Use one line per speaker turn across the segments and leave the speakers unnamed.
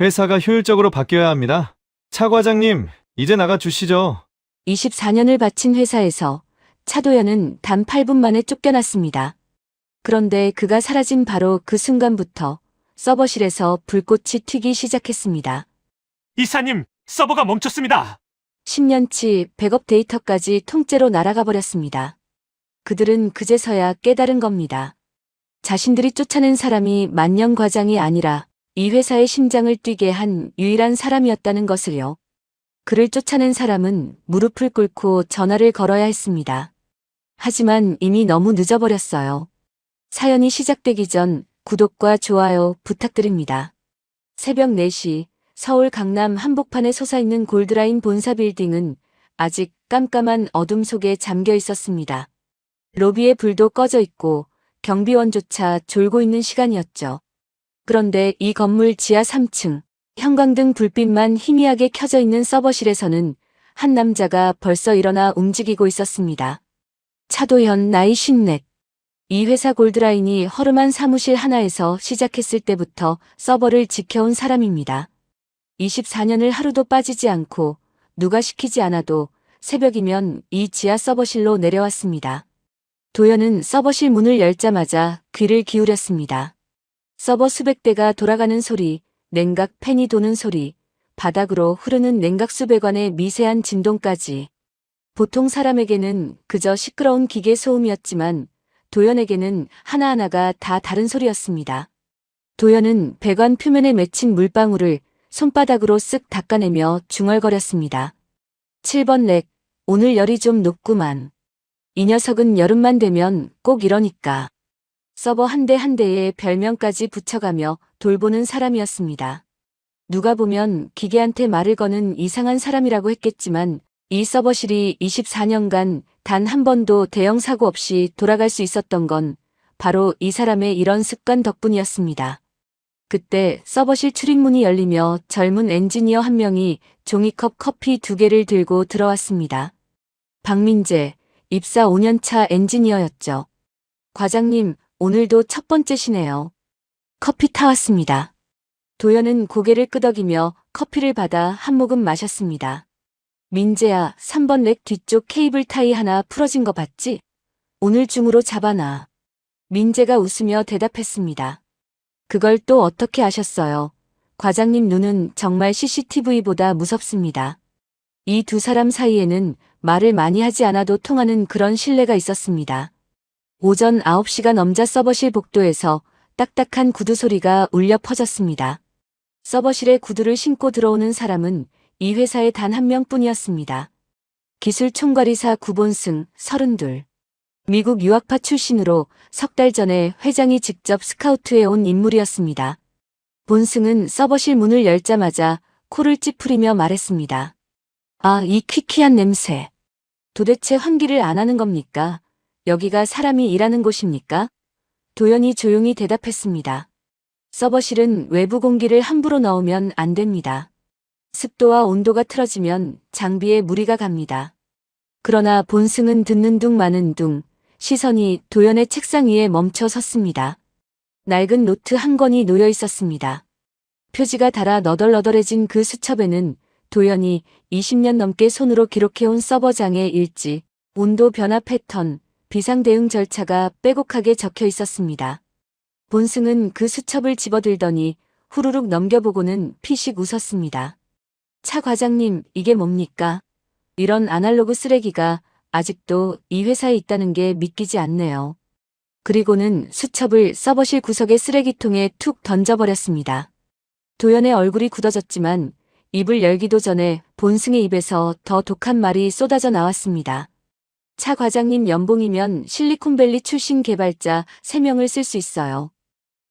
회사가 효율적으로 바뀌어야 합니다. 차 과장님, 이제 나가 주시죠.
24년을 바친 회사에서 차도연은 단 8분 만에 쫓겨났습니다. 그런데 그가 사라진 바로 그 순간부터 서버실에서 불꽃이 튀기 시작했습니다.
이사님, 서버가 멈췄습니다.
10년치 백업 데이터까지 통째로 날아가 버렸습니다. 그들은 그제서야 깨달은 겁니다. 자신들이 쫓아낸 사람이 만년 과장이 아니라 이 회사의 심장을 뛰게 한 유일한 사람이었다는 것을요. 그를 쫓아낸 사람은 무릎을 꿇고 전화를 걸어야 했습니다. 하지만 이미 너무 늦어버렸어요. 사연이 시작되기 전 구독과 좋아요 부탁드립니다. 새벽 4시 서울 강남 한복판에 솟아있는 골드라인 본사 빌딩은 아직 깜깜한 어둠 속에 잠겨 있었습니다. 로비에 불도 꺼져 있고 경비원조차 졸고 있는 시간이었죠. 그런데 이 건물 지하 3층 형광등 불빛만 희미하게 켜져 있는 서버실에서는 한 남자가 벌써 일어나 움직이고 있었습니다. 차도현 나이 54. 이 회사 골드라인이 허름한 사무실 하나에서 시작했을 때부터 서버를 지켜온 사람입니다. 24년을 하루도 빠지지 않고 누가 시키지 않아도 새벽이면 이 지하 서버실로 내려왔습니다. 도연은 서버실 문을 열자마자 귀를 기울였습니다. 서버 수백 대가 돌아가는 소리, 냉각 팬이 도는 소리, 바닥으로 흐르는 냉각수 배관의 미세한 진동까지. 보통 사람에게는 그저 시끄러운 기계 소음이었지만 도연에게는 하나하나가 다 다른 소리였습니다. 도연은 배관 표면에 맺힌 물방울을 손바닥으로 쓱 닦아내며 중얼거렸습니다. 7번 렉, 오늘 열이 좀 높구만. 이 녀석은 여름만 되면 꼭 이러니까. 서버 한 대 한 대에 별명까지 붙여가며 돌보는 사람이었습니다. 누가 보면 기계한테 말을 거는 이상한 사람이라고 했겠지만 이 서버실이 24년간 단 한 번도 대형 사고 없이 돌아갈 수 있었던 건 바로 이 사람의 이런 습관 덕분이었습니다. 그때 서버실 출입문이 열리며 젊은 엔지니어 한 명이 종이컵 커피 2개를 들고 들어왔습니다. 박민재, 입사 5년차 엔지니어였죠. 과장님, 오늘도 첫 번째시네요. 커피 타왔습니다. 도연은 고개를 끄덕이며 커피를 받아 한 모금 마셨습니다. 민재야, 3번 렉 뒤쪽 케이블 타이 하나 풀어진 거 봤지? 오늘 중으로 잡아놔. 민재가 웃으며 대답했습니다. 그걸 또 어떻게 아셨어요? 과장님 눈은 정말 CCTV보다 무섭습니다. 이 두 사람 사이에는 말을 많이 하지 않아도 통하는 그런 신뢰가 있었습니다. 오전 9시가 넘자 서버실 복도에서 딱딱한 구두 소리가 울려 퍼졌습니다. 서버실에 구두를 신고 들어오는 사람은 이 회사에 단 한 명뿐이었습니다. 기술 총괄이사 구본승, 32. 미국 유학파 출신으로 석 달 전에 회장이 직접 스카우트해 온 인물이었습니다. 본승은 서버실 문을 열자마자 코를 찌푸리며 말했습니다. 아, 이 퀴퀴한 냄새. 도대체 환기를 안 하는 겁니까? 여기가 사람이 일하는 곳입니까? 도연이 조용히 대답했습니다. 서버실은 외부 공기를 함부로 넣으면 안 됩니다. 습도와 온도가 틀어지면 장비에 무리가 갑니다. 그러나 본승은 듣는 둥 마는 둥, 시선이 도연의 책상 위에 멈춰 섰습니다. 낡은 노트 한 권이 놓여 있었습니다. 표지가 닳아 너덜너덜해진 그 수첩에는 도연이 20년 넘게 손으로 기록해온 서버장의 일지, 온도 변화 패턴, 비상 대응 절차가 빼곡하게 적혀 있었습니다. 본승은 그 수첩을 집어들더니 후루룩 넘겨보고는 피식 웃었습니다. 차 과장님, 이게 뭡니까? 이런 아날로그 쓰레기가 아직도 이 회사에 있다는 게 믿기지 않네요. 그리고는 수첩을 서버실 구석의 쓰레기통에 툭 던져버렸습니다. 도연의 얼굴이 굳어졌지만 입을 열기도 전에 본승의 입에서 더 독한 말이 쏟아져 나왔습니다. 차 과장님 연봉이면 실리콘밸리 출신 개발자 3명을 쓸 수 있어요.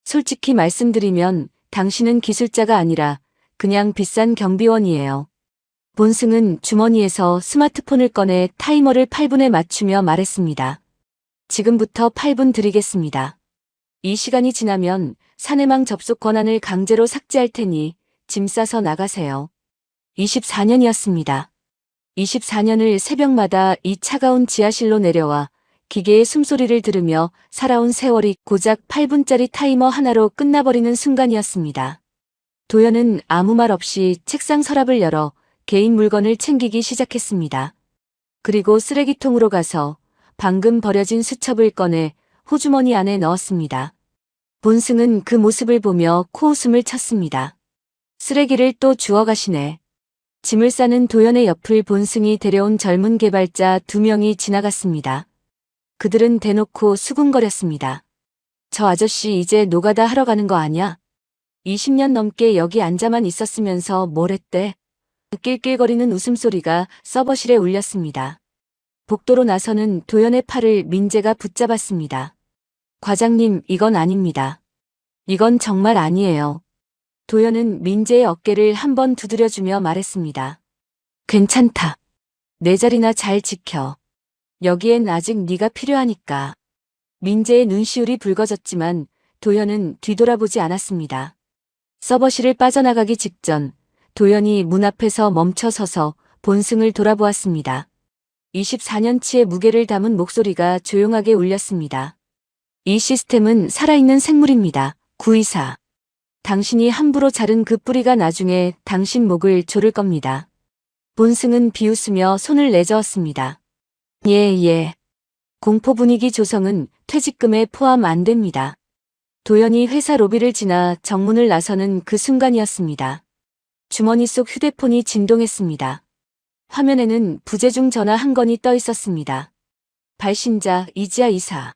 솔직히 말씀드리면 당신은 기술자가 아니라 그냥 비싼 경비원이에요. 본승은 주머니에서 스마트폰을 꺼내 타이머를 8분에 맞추며 말했습니다. 지금부터 8분 드리겠습니다. 이 시간이 지나면 사내망 접속 권한을 강제로 삭제할 테니 짐 싸서 나가세요. 24년이었습니다. 24년을 새벽마다 이 차가운 지하실로 내려와 기계의 숨소리를 들으며 살아온 세월이 고작 8분짜리 타이머 하나로 끝나버리는 순간이었습니다. 도연은 아무 말 없이 책상 서랍을 열어 개인 물건을 챙기기 시작했습니다. 그리고 쓰레기통으로 가서 방금 버려진 수첩을 꺼내 호주머니 안에 넣었습니다. 본승은 그 모습을 보며 코웃음을 쳤습니다. 쓰레기를 또 주워가시네. 짐을 싸는 도연의 옆을 본승이 데려온 젊은 개발자 2명이 지나갔습니다. 그들은 대놓고 수군거렸습니다. 저 아저씨 이제 노가다 하러 가는 거 아냐? 20년 넘게 여기 앉아만 있었으면서 뭘 했대? 낄낄거리는 웃음소리가 서버실에 울렸습니다. 복도로 나서는 도연의 팔을 민재가 붙잡았습니다. 과장님, 이건 아닙니다. 이건 정말 아니에요. 도연은 민재의 어깨를 한번 두드려주며 말했습니다. 괜찮다. 내 자리나 잘 지켜. 여기엔 아직 네가 필요하니까. 민재의 눈시울이 붉어졌지만 도연은 뒤돌아보지 않았습니다. 서버실을 빠져나가기 직전 도연이 문 앞에서 멈춰 서서 본승을 돌아보았습니다. 24년치의 무게를 담은 목소리가 조용하게 울렸습니다. 이 시스템은 살아있는 생물입니다. 924. 당신이 함부로 자른 그 뿌리가 나중에 당신 목을 조를 겁니다. 본승은 비웃으며 손을 내저었습니다. 예. 공포 분위기 조성은 퇴직금에 포함 안 됩니다. 도연이 회사 로비를 지나 정문을 나서는 그 순간이었습니다. 주머니 속 휴대폰이 진동했습니다. 화면에는 부재중 전화 한 건이 떠 있었습니다. 발신자 이지아 이사.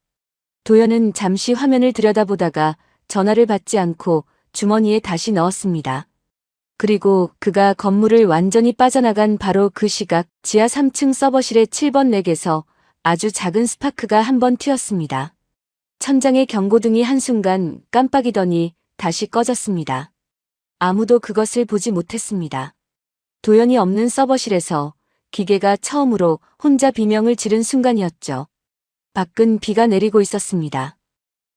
도연은 잠시 화면을 들여다보다가 전화를 받지 않고 주머니에 다시 넣었습니다. 그리고 그가 건물을 완전히 빠져나간 바로 그 시각 지하 3층 서버실의 7번 렉에서 아주 작은 스파크가 한 번 튀었습니다. 천장의 경고등이 한순간 깜빡이더니 다시 꺼졌습니다. 아무도 그것을 보지 못했습니다. 도연이 없는 서버실에서 기계가 처음으로 혼자 비명을 지른 순간이었죠. 밖은 비가 내리고 있었습니다.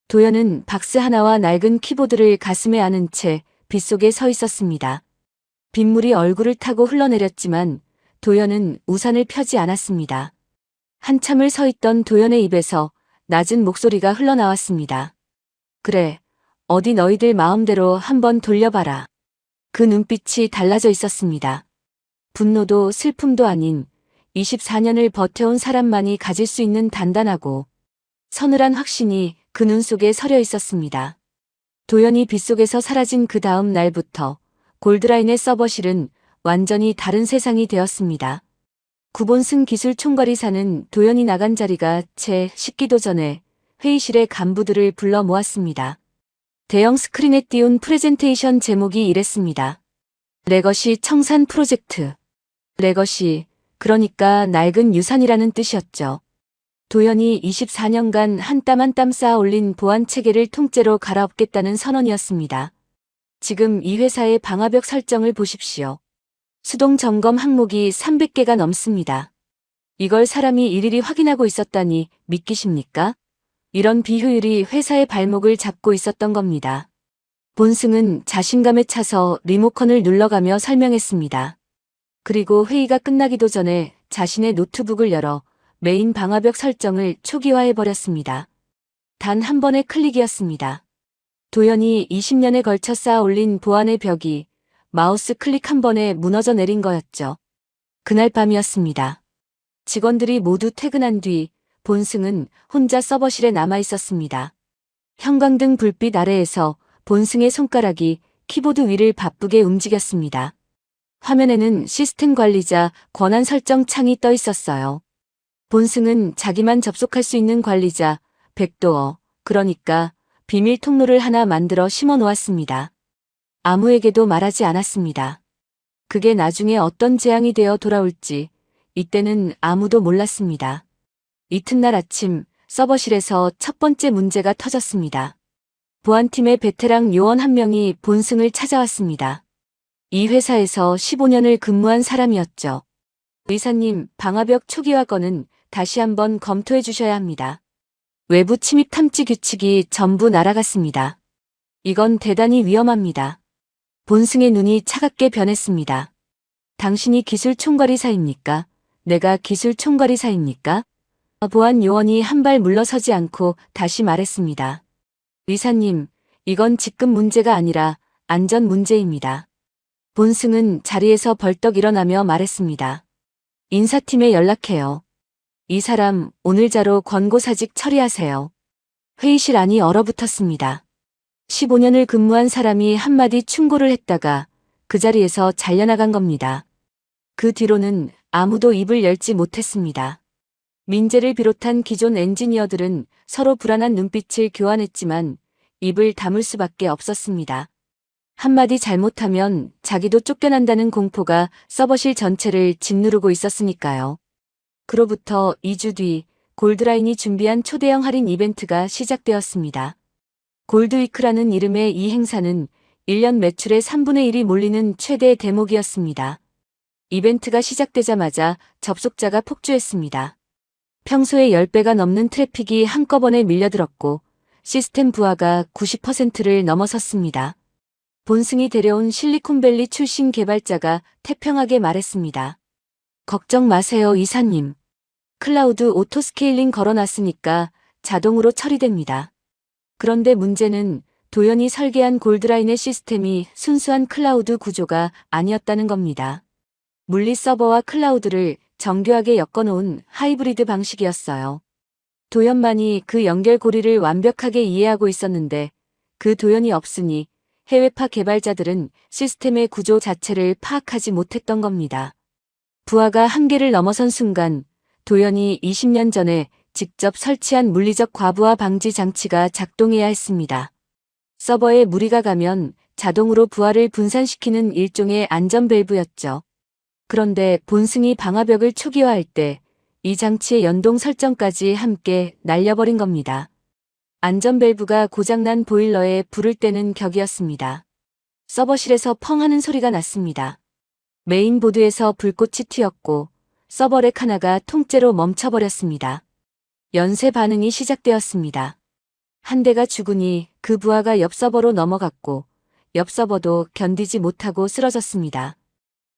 도연은 박스 하나와 낡은 키보드를 가슴에 안은 채 빗속에 서 있었습니다. 빗물이 얼굴을 타고 흘러내렸지만 도연은 우산을 펴지 않았습니다. 한참을 서 있던 도연의 입에서 낮은 목소리가 흘러나왔습니다. 그래, 어디 너희들 마음대로 한번 돌려봐라. 그 눈빛이 달라져 있었습니다. 분노도 슬픔도 아닌 24년을 버텨온 사람만이 가질 수 있는 단단하고 서늘한 확신이 그 눈 속에 서려 있었습니다. 도연이 빗속에서 사라진 그 다음 날부터 골드라인의 서버실은 완전히 다른 세상이 되었습니다. 구본승 기술 총괄이사는 도연이 나간 자리가 채 식기도 전에 회의실의 간부들을 불러 모았습니다. 대형 스크린에 띄운 프레젠테이션 제목이 이랬습니다. 레거시 청산 프로젝트. 레거시, 그러니까 낡은 유산이라는 뜻이었죠. 도연이 24년간 한 땀 한 땀 쌓아 올린 보안 체계를 통째로 갈아엎겠다는 선언이었습니다. 지금 이 회사의 방화벽 설정을 보십시오. 수동 점검 항목이 300개가 넘습니다. 이걸 사람이 일일이 확인하고 있었다니 믿기십니까? 이런 비효율이 회사의 발목을 잡고 있었던 겁니다. 본승은 자신감에 차서 리모컨을 눌러가며 설명했습니다. 그리고 회의가 끝나기도 전에 자신의 노트북을 열어 메인 방화벽 설정을 초기화해버렸습니다. 단 한 번의 클릭이었습니다. 도연이 20년에 걸쳐 쌓아 올린 보안의 벽이 마우스 클릭 한 번에 무너져 내린 거였죠. 그날 밤이었습니다. 직원들이 모두 퇴근한 뒤 본승은 혼자 서버실에 남아 있었습니다. 형광등 불빛 아래에서 본승의 손가락이 키보드 위를 바쁘게 움직였습니다. 화면에는 시스템 관리자 권한 설정 창이 떠 있었어요. 본승은 자기만 접속할 수 있는 관리자 백도어, 그러니까 비밀 통로를 하나 만들어 심어 놓았습니다. 아무에게도 말하지 않았습니다. 그게 나중에 어떤 재앙이 되어 돌아올지 이때는 아무도 몰랐습니다. 이튿날 아침 서버실에서 첫 번째 문제가 터졌습니다. 보안팀의 베테랑 요원 한 명이 본승을 찾아왔습니다. 이 회사에서 15년을 근무한 사람이었죠. 의사님, 방화벽 초기화 건은 다시 한번 검토해 주셔야 합니다. 외부 침입 탐지 규칙이 전부 날아갔습니다. 이건 대단히 위험합니다. 본승의 눈이 차갑게 변했습니다. 당신이 기술 총괄이사입니까? 내가 기술 총괄이사입니까? 보안 요원이 한 발 물러서지 않고 다시 말했습니다. 의사님, 이건 직급 문제가 아니라 안전 문제입니다. 본승은 자리에서 벌떡 일어나며 말했습니다. 인사팀에 연락해요. 이 사람 오늘자로 권고사직 처리하세요. 회의실 안이 얼어붙었습니다. 15년을 근무한 사람이 한마디 충고를 했다가 그 자리에서 잘려나간 겁니다. 그 뒤로는 아무도 입을 열지 못했습니다. 민재를 비롯한 기존 엔지니어들은 서로 불안한 눈빛을 교환했지만 입을 다물 수밖에 없었습니다. 한마디 잘못하면 자기도 쫓겨난다는 공포가 서버실 전체를 짓누르고 있었으니까요. 그로부터 2주 뒤 골드라인이 준비한 초대형 할인 이벤트가 시작되었습니다. 골드위크라는 이름의 이 행사는 1년 매출의 3분의 1이 몰리는 최대 대목이었습니다. 이벤트가 시작되자마자 접속자가 폭주했습니다. 평소의 10배가 넘는 트래픽이 한꺼번에 밀려들었고 시스템 부하가 90%를 넘어섰습니다. 본승이 데려온 실리콘밸리 출신 개발자가 태평하게 말했습니다. 걱정 마세요, 이사님. 클라우드 오토스케일링 걸어놨으니까 자동으로 처리됩니다. 그런데 문제는 도연이 설계한 골드라인의 시스템이 순수한 클라우드 구조가 아니었다는 겁니다. 물리 서버와 클라우드를 정교하게 엮어놓은 하이브리드 방식이었어요. 도연만이 그 연결고리를 완벽하게 이해하고 있었는데 그 도연이 없으니 해외파 개발자들은 시스템의 구조 자체를 파악하지 못했던 겁니다. 부하가 한계를 넘어선 순간 도연이 20년 전에 직접 설치한 물리적 과부하 방지 장치가 작동해야 했습니다. 서버에 무리가 가면 자동으로 부하를 분산시키는 일종의 안전 밸브였죠. 그런데 본승이 방화벽을 초기화할 때 이 장치의 연동 설정까지 함께 날려버린 겁니다. 안전 밸브가 고장난 보일러에 불을 때는 격이었습니다. 서버실에서 펑 하는 소리가 났습니다. 메인보드에서 불꽃이 튀었고 서버렉 하나가 통째로 멈춰버렸습니다. 연쇄 반응이 시작되었습니다. 한 대가 죽으니 그 부하가 옆 서버로 넘어갔고 옆 서버도 견디지 못하고 쓰러졌습니다.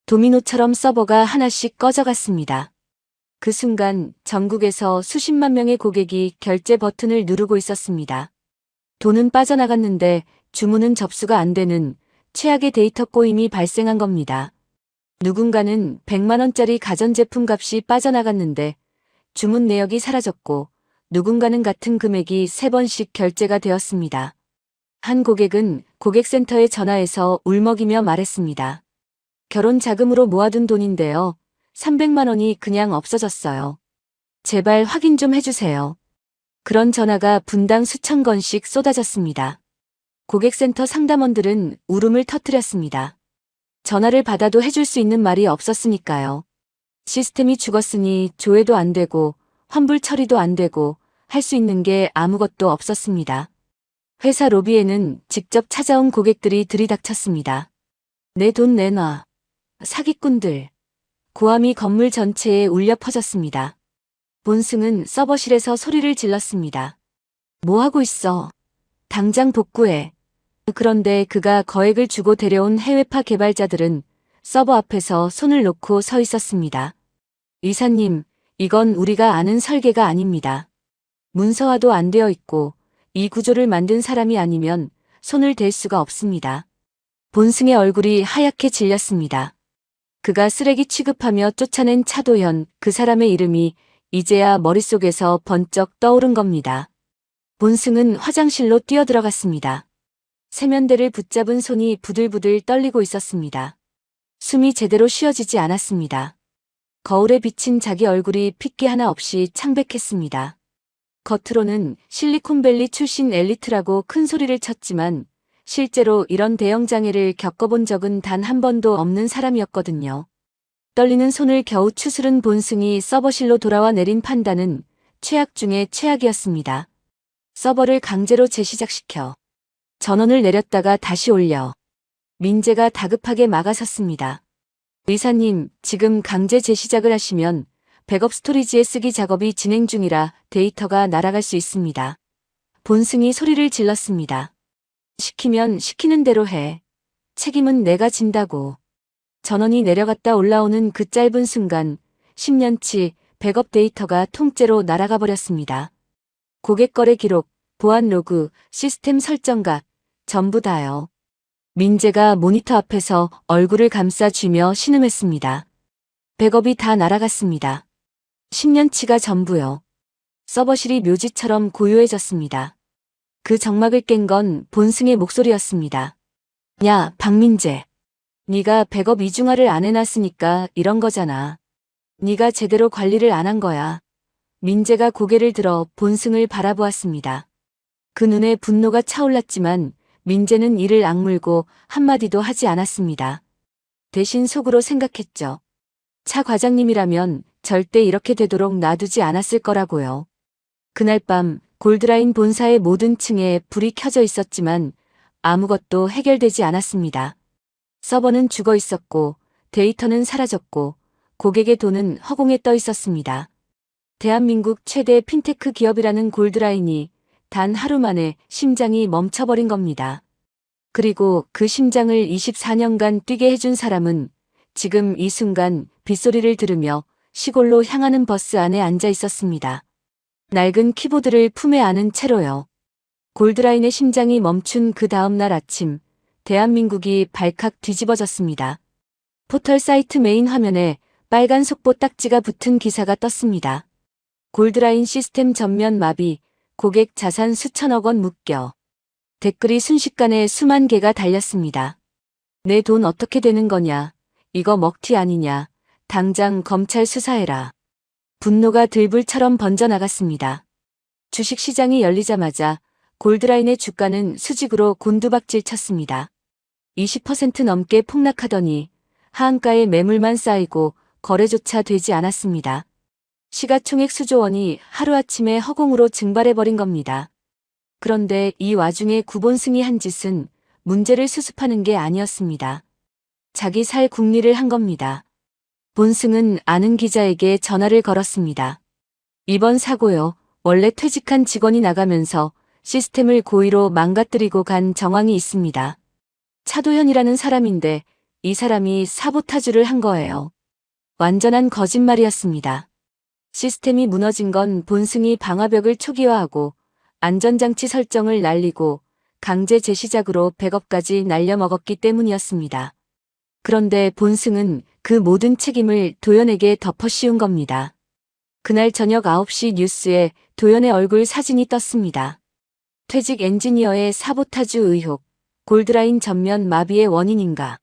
도미노처럼 서버가 하나씩 꺼져갔습니다. 그 순간 전국에서 수십만 명의 고객이 결제 버튼을 누르고 있었습니다. 돈은 빠져나갔는데 주문은 접수가 안 되는 최악의 데이터 꼬임이 발생한 겁니다. 누군가는 100만 원짜리 가전제품 값이 빠져나갔는데 주문 내역이 사라졌고 누군가는 같은 금액이 3번씩 결제가 되었습니다. 한 고객은 고객센터에 전화해서 울먹이며 말했습니다. 결혼 자금으로 모아둔 돈인데요. 300만 원이 그냥 없어졌어요. 제발 확인 좀 해주세요. 그런 전화가 분당 수천 건씩 쏟아졌습니다. 고객센터 상담원들은 울음을 터뜨렸습니다. 전화를 받아도 해줄 수 있는 말이 없었으니까요. 시스템이 죽었으니 조회도 안 되고 환불 처리도 안 되고 할 수 있는 게 아무것도 없었습니다. 회사 로비에는 직접 찾아온 고객들이 들이닥쳤습니다. 내 돈 내놔. 사기꾼들. 고함이 건물 전체에 울려 퍼졌습니다. 본승은 서버실에서 소리를 질렀습니다. 뭐 하고 있어? 당장 복구해. 그런데 그가 거액을 주고 데려온 해외파 개발자들은 서버 앞에서 손을 놓고 서 있었습니다. 이사님, 이건 우리가 아는 설계가 아닙니다. 문서화도 안 되어 있고 이 구조를 만든 사람이 아니면 손을 댈 수가 없습니다. 본승의 얼굴이 하얗게 질렸습니다. 그가 쓰레기 취급하며 쫓아낸 차도현, 그 사람의 이름이 이제야 머릿속에서 번쩍 떠오른 겁니다. 본승은 화장실로 뛰어들어갔습니다. 세면대를 붙잡은 손이 부들부들 떨리고 있었습니다. 숨이 제대로 쉬어지지 않았습니다. 거울에 비친 자기 얼굴이 핏기 하나 없이 창백했습니다. 겉으로는 실리콘밸리 출신 엘리트라고 큰 소리를 쳤지만 실제로 이런 대형 장애를 겪어본 적은 단 한 번도 없는 사람이었거든요. 떨리는 손을 겨우 추스른 본승이 서버실로 돌아와 내린 판단은 최악 중의 최악이었습니다. 서버를 강제로 재시작시켜 전원을 내렸다가 다시 올려. 민재가 다급하게 막아섰습니다. 의사님, 지금 강제 재시작을 하시면 백업 스토리지에 쓰기 작업이 진행 중이라 데이터가 날아갈 수 있습니다. 본승이 소리를 질렀습니다. 시키면 시키는 대로 해. 책임은 내가 진다고. 전원이 내려갔다 올라오는 그 짧은 순간 10년치 백업 데이터가 통째로 날아가 버렸습니다. 고객 거래 기록, 보안 로그, 시스템 설정각, 전부 다요. 민재가 모니터 앞에서 얼굴을 감싸 쥐며 신음했습니다. 백업이 다 날아갔습니다. 10년치가 전부요. 서버실이 묘지처럼 고요해졌습니다. 그 정막을 깬 건 본승의 목소리였습니다. 야, 박민재. 네가 백업 이중화를 안 해놨으니까 이런 거잖아. 네가 제대로 관리를 안 한 거야. 민재가 고개를 들어 본승을 바라보았습니다. 그 눈에 분노가 차올랐지만 민재는 이를 악물고 한마디도 하지 않았습니다. 대신 속으로 생각했죠. 차 과장님이라면 절대 이렇게 되도록 놔두지 않았을 거라고요. 그날 밤 골드라인 본사의 모든 층에 불이 켜져 있었지만 아무것도 해결되지 않았습니다. 서버는 죽어 있었고 데이터는 사라졌고 고객의 돈은 허공에 떠 있었습니다. 대한민국 최대 핀테크 기업이라는 골드라인이 단 하루 만에 심장이 멈춰버린 겁니다. 그리고 그 심장을 24년간 뛰게 해준 사람은 지금 이 순간 빗소리를 들으며 시골로 향하는 버스 안에 앉아 있었습니다. 낡은 키보드를 품에 안은 채로요. 골드라인의 심장이 멈춘 그 다음 날 아침, 대한민국이 발칵 뒤집어졌습니다. 포털 사이트 메인 화면에 빨간 속보 딱지가 붙은 기사가 떴습니다. 골드라인 시스템 전면 마비, 고객 자산 수천억 원 묶여. 댓글이 순식간에 수만 개가 달렸습니다. 내 돈 어떻게 되는 거냐? 이거 먹튀 아니냐? 당장 검찰 수사해라. 분노가 들불처럼 번져나갔습니다. 주식시장이 열리자마자 골드라인의 주가는 수직으로 곤두박질 쳤습니다. 20% 넘게 폭락하더니 하한가에 매물만 쌓이고 거래조차 되지 않았습니다. 시가총액 수조 원이 하루아침에 허공으로 증발해버린 겁니다. 그런데 이 와중에 구본승이 한 짓은 문제를 수습하는 게 아니었습니다. 자기 살 궁리를 한 겁니다. 본승은 아는 기자에게 전화를 걸었습니다. 이번 사고요. 원래 퇴직한 직원이 나가면서 시스템을 고의로 망가뜨리고 간 정황이 있습니다. 차도현이라는 사람인데 이 사람이 사보타주를 한 거예요. 완전한 거짓말이었습니다. 시스템이 무너진 건 본승이 방화벽을 초기화하고 안전장치 설정을 날리고 강제 재시작으로 백업까지 날려먹었기 때문이었습니다. 그런데 본승은 그 모든 책임을 도연에게 덮어씌운 겁니다. 그날 저녁 9시 뉴스에 도연의 얼굴 사진이 떴습니다. 퇴직 엔지니어의 사보타주 의혹, 골드라인 전면 마비의 원인인가.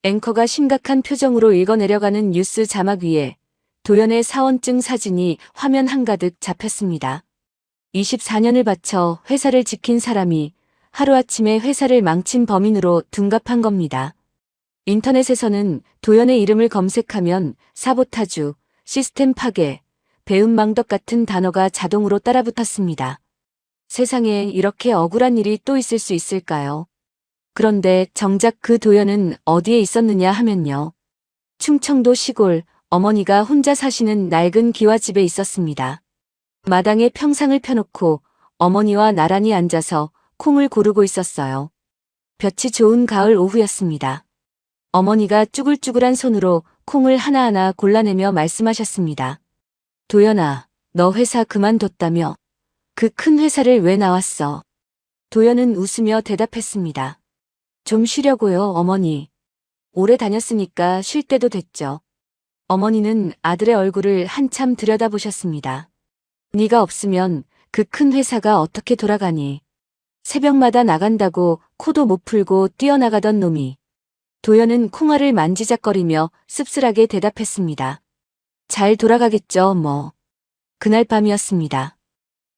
앵커가 심각한 표정으로 읽어내려가는 뉴스 자막 위에 도연의 사원증 사진이 화면 한가득 잡혔습니다. 24년을 바쳐 회사를 지킨 사람이 하루아침에 회사를 망친 범인으로 둔갑한 겁니다. 인터넷에서는 도연의 이름을 검색하면 사보타주, 시스템 파괴, 배은망덕 같은 단어가 자동으로 따라붙었습니다. 세상에 이렇게 억울한 일이 또 있을 수 있을까요? 그런데 정작 그 도연은 어디에 있었느냐 하면요. 충청도 시골 어머니가 혼자 사시는 낡은 기와집에 있었습니다. 마당에 평상을 펴놓고 어머니와 나란히 앉아서 콩을 고르고 있었어요. 볕이 좋은 가을 오후였습니다. 어머니가 쭈글쭈글한 손으로 콩을 하나하나 골라내며 말씀하셨습니다. 도연아, 너 회사 그만뒀다며? 그 큰 회사를 왜 나왔어? 도연은 웃으며 대답했습니다. 좀 쉬려고요, 어머니. 오래 다녔으니까 쉴 때도 됐죠. 어머니는 아들의 얼굴을 한참 들여다보셨습니다. 네가 없으면 그 큰 회사가 어떻게 돌아가니? 새벽마다 나간다고 코도 못 풀고 뛰어나가던 놈이. 도연은 콩알을 만지작거리며 씁쓸하게 대답했습니다. 잘 돌아가겠죠, 뭐. 그날 밤이었습니다.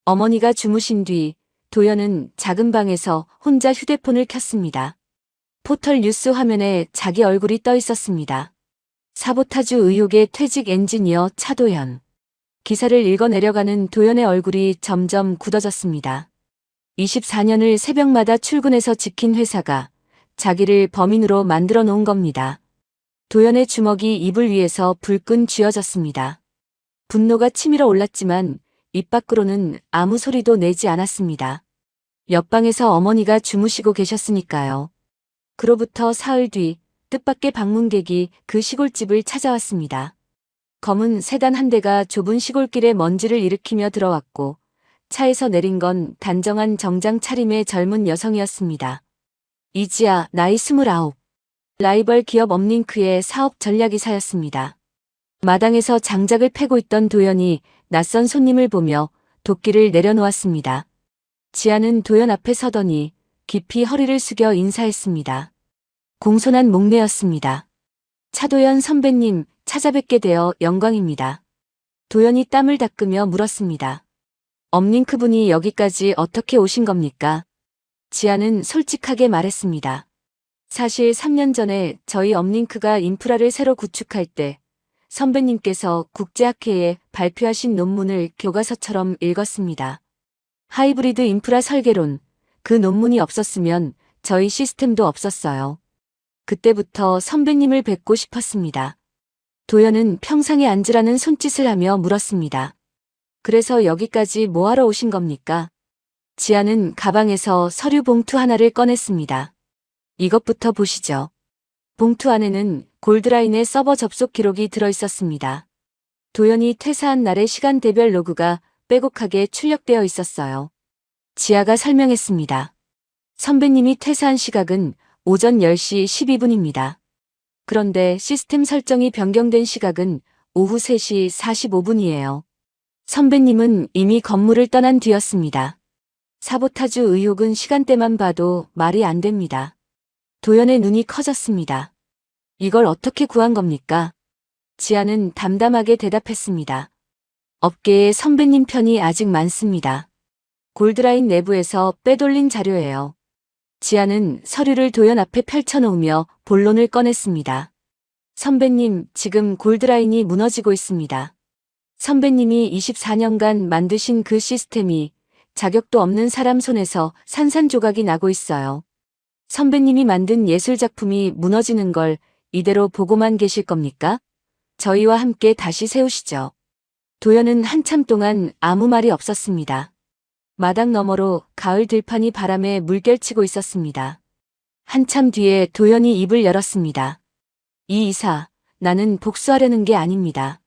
어머니가 주무신 뒤 도연은 작은 방에서 혼자 휴대폰을 켰습니다. 포털 뉴스 화면에 자기 얼굴이 떠 있었습니다. 사보타주 의혹의 퇴직 엔지니어 차도현. 기사를 읽어내려가는 도연의 얼굴이 점점 굳어졌습니다. 24년을 새벽마다 출근해서 지킨 회사가 자기를 범인으로 만들어 놓은 겁니다. 도연의 주먹이 이불 위에서 불끈 쥐어졌습니다. 분노가 치밀어 올랐지만 입 밖으로는 아무 소리도 내지 않았습니다. 옆방에서 어머니가 주무시고 계셨으니까요. 그로부터 사흘 뒤 뜻밖의 방문객이 그 시골집을 찾아왔습니다. 검은 세단 한 대가 좁은 시골길에 먼지를 일으키며 들어왔고 차에서 내린 건 단정한 정장 차림의 젊은 여성이었습니다. 이지아, 나이 29. 라이벌 기업 업링크의 사업 전략이사였습니다. 마당에서 장작을 패고 있던 도연이 낯선 손님을 보며 도끼를 내려놓았습니다. 지아는 도연 앞에 서더니 깊이 허리를 숙여 인사했습니다. 공손한 목례였습니다. 차도연 선배님, 찾아뵙게 되어 영광입니다. 도연이 땀을 닦으며 물었습니다. 업링크 분이 여기까지 어떻게 오신 겁니까? 지아는 솔직하게 말했습니다. 사실 3년 전에 저희 업링크가 인프라를 새로 구축할 때 선배님께서 국제학회에 발표하신 논문을 교과서처럼 읽었습니다. 하이브리드 인프라 설계론, 그 논문이 없었으면 저희 시스템도 없었어요. 그때부터 선배님을 뵙고 싶었습니다. 도연은 평상에 앉으라는 손짓을 하며 물었습니다. 그래서 여기까지 뭐하러 오신 겁니까? 지아는 가방에서 서류 봉투 하나를 꺼냈습니다. 이것부터 보시죠. 봉투 안에는 골드라인의 서버 접속 기록이 들어있었습니다. 도연이 퇴사한 날의 시간대별 로그가 빼곡하게 출력되어 있었어요. 지아가 설명했습니다. 선배님이 퇴사한 시각은 오전 10시 12분입니다. 그런데 시스템 설정이 변경된 시각은 오후 3시 45분이에요. 선배님은 이미 건물을 떠난 뒤였습니다. 사보타주 의혹은 시간대만 봐도 말이 안 됩니다. 도연의 눈이 커졌습니다. 이걸 어떻게 구한 겁니까? 지아는 담담하게 대답했습니다. 업계에 선배님 편이 아직 많습니다. 골드라인 내부에서 빼돌린 자료예요. 지아는 서류를 도연 앞에 펼쳐놓으며 본론을 꺼냈습니다. 선배님, 지금 골드라인이 무너지고 있습니다. 선배님이 24년간 만드신 그 시스템이 자격도 없는 사람 손에서 산산조각이 나고 있어요. 선배님이 만든 예술작품이 무너지는 걸 이대로 보고만 계실 겁니까? 저희와 함께 다시 세우시죠. 도연은 한참 동안 아무 말이 없었습니다. 마당 너머로 가을 들판이 바람에 물결치고 있었습니다. 한참 뒤에 도연이 입을 열었습니다. 이 이사, 나는 복수하려는 게 아닙니다.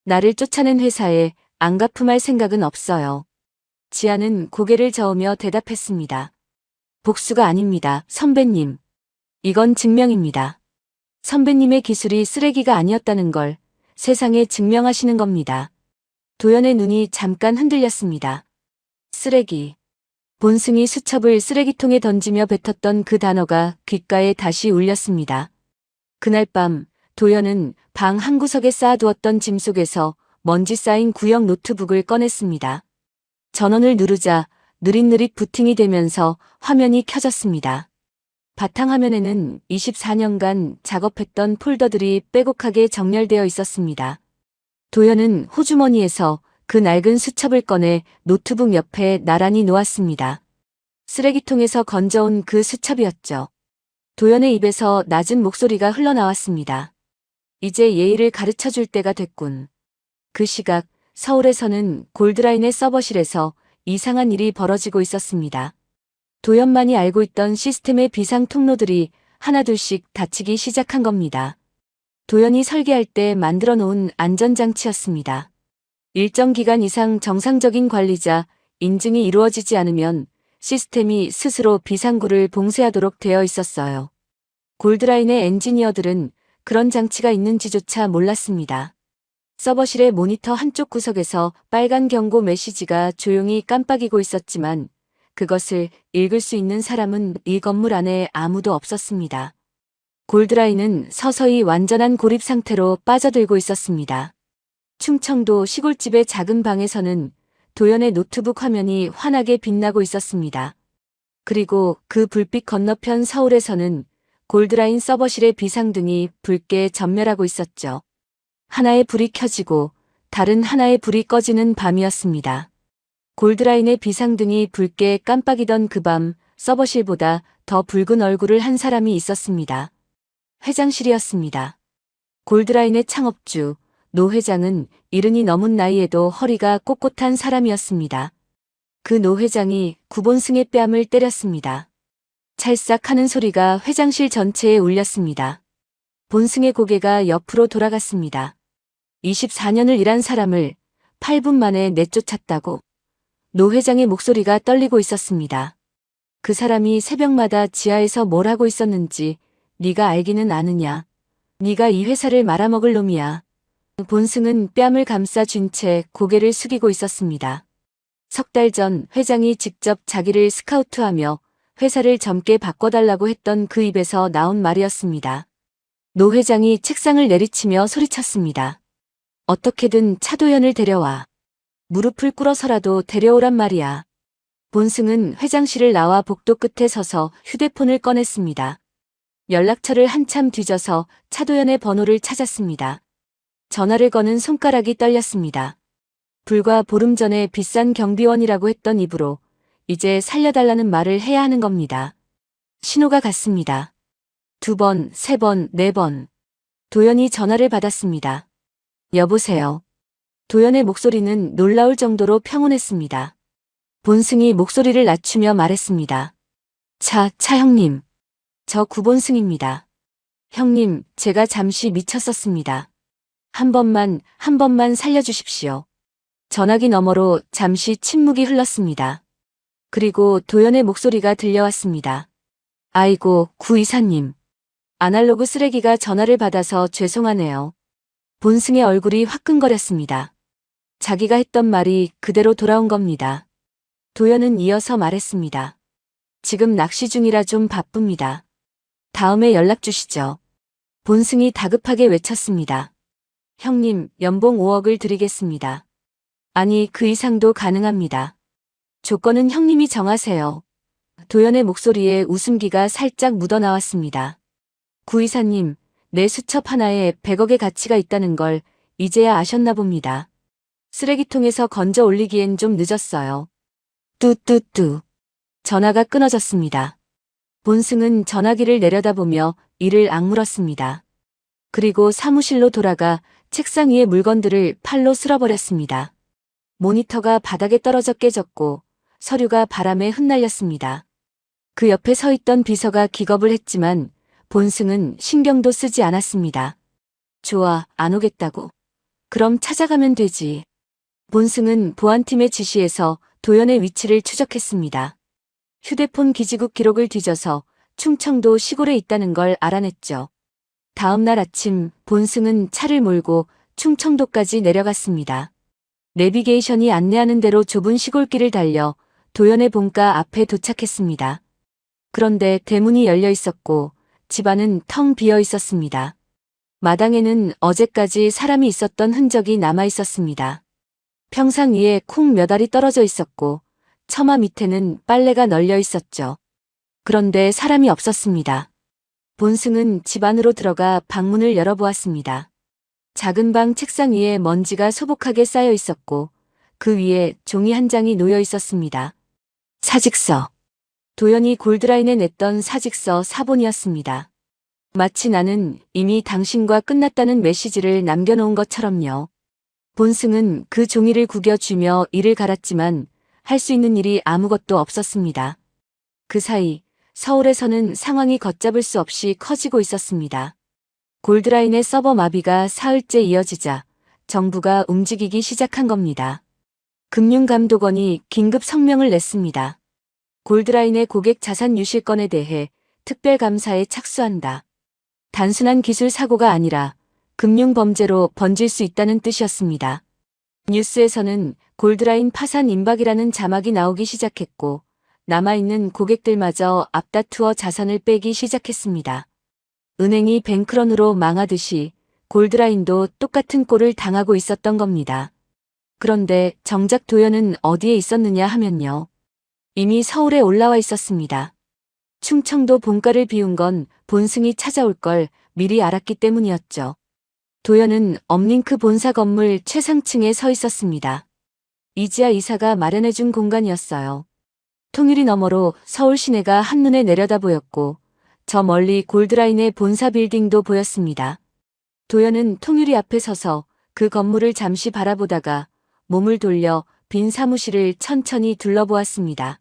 나를 쫓아낸 회사에 안 갚음할 생각은 없어요. 지아는 고개를 저으며 대답했습니다. 복수가 아닙니다, 선배님. 이건 증명입니다. 선배님의 기술이 쓰레기가 아니었다는 걸 세상에 증명하시는 겁니다. 도연의 눈이 잠깐 흔들렸습니다. 쓰레기. 본승이 수첩을 쓰레기통에 던지며 뱉었던 그 단어가 귓가에 다시 울렸습니다. 그날 밤 도연은 방 한구석에 쌓아두었던 짐 속에서 먼지 쌓인 구형 노트북을 꺼냈습니다. 전원을 누르자 느릿느릿 부팅이 되면서 화면이 켜졌습니다. 바탕화면에는 24년간 작업했던 폴더들이 빼곡하게 정렬되어 있었습니다. 도연은 호주머니에서 그 낡은 수첩을 꺼내 노트북 옆에 나란히 놓았습니다. 쓰레기통에서 건져온 그 수첩이었죠. 도연의 입에서 낮은 목소리가 흘러나왔습니다. 이제 예의를 가르쳐줄 때가 됐군. 그 시각 서울에서는 골드라인의 서버실에서 이상한 일이 벌어지고 있었습니다. 도연만이 알고 있던 시스템의 비상 통로들이 하나둘씩 닫히기 시작한 겁니다. 도연이 설계할 때 만들어 놓은 안전장치였습니다. 일정 기간 이상 정상적인 관리자 인증이 이루어지지 않으면 시스템이 스스로 비상구를 봉쇄하도록 되어 있었어요. 골드라인의 엔지니어들은 그런 장치가 있는지조차 몰랐습니다. 서버실의 모니터 한쪽 구석에서 빨간 경고 메시지가 조용히 깜빡이고 있었지만 그것을 읽을 수 있는 사람은 이 건물 안에 아무도 없었습니다. 골드라인은 서서히 완전한 고립 상태로 빠져들고 있었습니다. 충청도 시골집의 작은 방에서는 도연의 노트북 화면이 환하게 빛나고 있었습니다. 그리고 그 불빛 건너편 서울에서는 골드라인 서버실의 비상등이 붉게 전멸하고 있었죠. 하나의 불이 켜지고 다른 하나의 불이 꺼지는 밤이었습니다. 골드라인의 비상등이 붉게 깜빡이던 그 밤 서버실보다 더 붉은 얼굴을 한 사람이 있었습니다. 회장실이었습니다. 골드라인의 창업주 노 회장은 70이 넘은 나이에도 허리가 꼿꼿한 사람이었습니다. 그 노 회장이 구본승의 뺨을 때렸습니다. 찰싹 하는 소리가 회장실 전체에 울렸습니다. 본승의 고개가 옆으로 돌아갔습니다. 24년을 일한 사람을 8분 만에 내쫓았다고. 노 회장의 목소리가 떨리고 있었습니다. 그 사람이 새벽마다 지하에서 뭘 하고 있었는지 네가 알기는 아느냐. 네가 이 회사를 말아먹을 놈이야. 본승은 뺨을 감싸 쥔 채 고개를 숙이고 있었습니다. 석 달 전 회장이 직접 자기를 스카우트하며 회사를 젊게 바꿔달라고 했던 그 입에서 나온 말이었습니다. 노 회장이 책상을 내리치며 소리쳤습니다. 어떻게든 차도연을 데려와. 무릎을 꿇어서라도 데려오란 말이야. 본승은 회장실을 나와 복도 끝에 서서 휴대폰을 꺼냈습니다. 연락처를 한참 뒤져서 차도연의 번호를 찾았습니다. 전화를 거는 손가락이 떨렸습니다. 불과 보름 전에 비싼 경비원이라고 했던 입으로 이제 살려달라는 말을 해야 하는 겁니다. 신호가 갔습니다. 2번, 3번, 4번. 도연이 전화를 받았습니다. 여보세요. 도연의 목소리는 놀라울 정도로 평온했습니다. 본승이 목소리를 낮추며 말했습니다. 차 형님. 저 구본승입니다. 형님, 제가 잠시 미쳤었습니다. 한 번만 살려주십시오. 전화기 너머로 잠시 침묵이 흘렀습니다. 그리고 도연의 목소리가 들려왔습니다. 아이고, 구 이사님. 아날로그 쓰레기가 전화를 받아서 죄송하네요. 본승의 얼굴이 화끈거렸습니다. 자기가 했던 말이 그대로 돌아온 겁니다. 도연은 이어서 말했습니다. 지금 낚시 중이라 좀 바쁩니다. 다음에 연락 주시죠. 본승이 다급하게 외쳤습니다. 형님, 연봉 5억을 드리겠습니다. 아니, 그 이상도 가능합니다. 조건은 형님이 정하세요. 도연의 목소리에 웃음기가 살짝 묻어나왔습니다. 구 이사님, 내 수첩 하나에 100억의 가치가 있다는 걸 이제야 아셨나 봅니다. 쓰레기통에서 건져 올리기엔 좀 늦었어요. 뚜뚜뚜. 전화가 끊어졌습니다. 본승은 전화기를 내려다보며 이를 악물었습니다. 그리고 사무실로 돌아가 책상 위의 물건들을 팔로 쓸어버렸습니다. 모니터가 바닥에 떨어져 깨졌고 서류가 바람에 흩날렸습니다. 그 옆에 서 있던 비서가 기겁을 했지만 본승은 신경도 쓰지 않았습니다. 좋아, 안 오겠다고. 그럼 찾아가면 되지. 본승은 보안팀의 지시에서 도연의 위치를 추적했습니다. 휴대폰 기지국 기록을 뒤져서 충청도 시골에 있다는 걸 알아냈죠. 다음 날 아침 본승은 차를 몰고 충청도까지 내려갔습니다. 내비게이션이 안내하는 대로 좁은 시골길을 달려 도연의 본가 앞에 도착했습니다. 그런데 대문이 열려 있었고 집안은 텅 비어 있었습니다. 마당에는 어제까지 사람이 있었던 흔적이 남아 있었습니다. 평상 위에 콩 몇 알이 떨어져 있었고 처마 밑에는 빨래가 널려 있었죠. 그런데 사람이 없었습니다. 본승은 집 안으로 들어가 방문을 열어보았습니다. 작은 방 책상 위에 먼지가 소복하게 쌓여 있었고 그 위에 종이 한 장이 놓여 있었습니다. 사직서. 도연이 골드라인에 냈던 사직서 사본이었습니다. 마치 나는 이미 당신과 끝났다는 메시지를 남겨놓은 것처럼요. 본승은 그 종이를 구겨쥐며 이를 갈았지만 할 수 있는 일이 아무것도 없었습니다. 그 사이 서울에서는 상황이 걷잡을 수 없이 커지고 있었습니다. 골드라인의 서버 마비가 사흘째 이어지자 정부가 움직이기 시작한 겁니다. 금융감독원이 긴급 성명을 냈습니다. 골드라인의 고객 자산 유실건에 대해 특별감사에 착수한다. 단순한 기술 사고가 아니라 금융범죄로 번질 수 있다는 뜻이었습니다. 뉴스에서는 골드라인 파산 임박이라는 자막이 나오기 시작했고 남아있는 고객들마저 앞다투어 자산을 빼기 시작했습니다. 은행이 뱅크런으로 망하듯이 골드라인도 똑같은 꼴을 당하고 있었던 겁니다. 그런데 정작 도연은 어디에 있었느냐 하면요. 이미 서울에 올라와 있었습니다. 충청도 본가를 비운 건 본승이 찾아올 걸 미리 알았기 때문이었죠. 도연은 업링크 본사 건물 최상층에 서 있었습니다. 이지아 이사가 마련해준 공간이었어요. 통유리 너머로 서울 시내가 한눈에 내려다 보였고 저 멀리 골드라인의 본사 빌딩도 보였습니다. 도연은 통유리 앞에 서서 그 건물을 잠시 바라보다가 몸을 돌려 빈 사무실을 천천히 둘러보았습니다.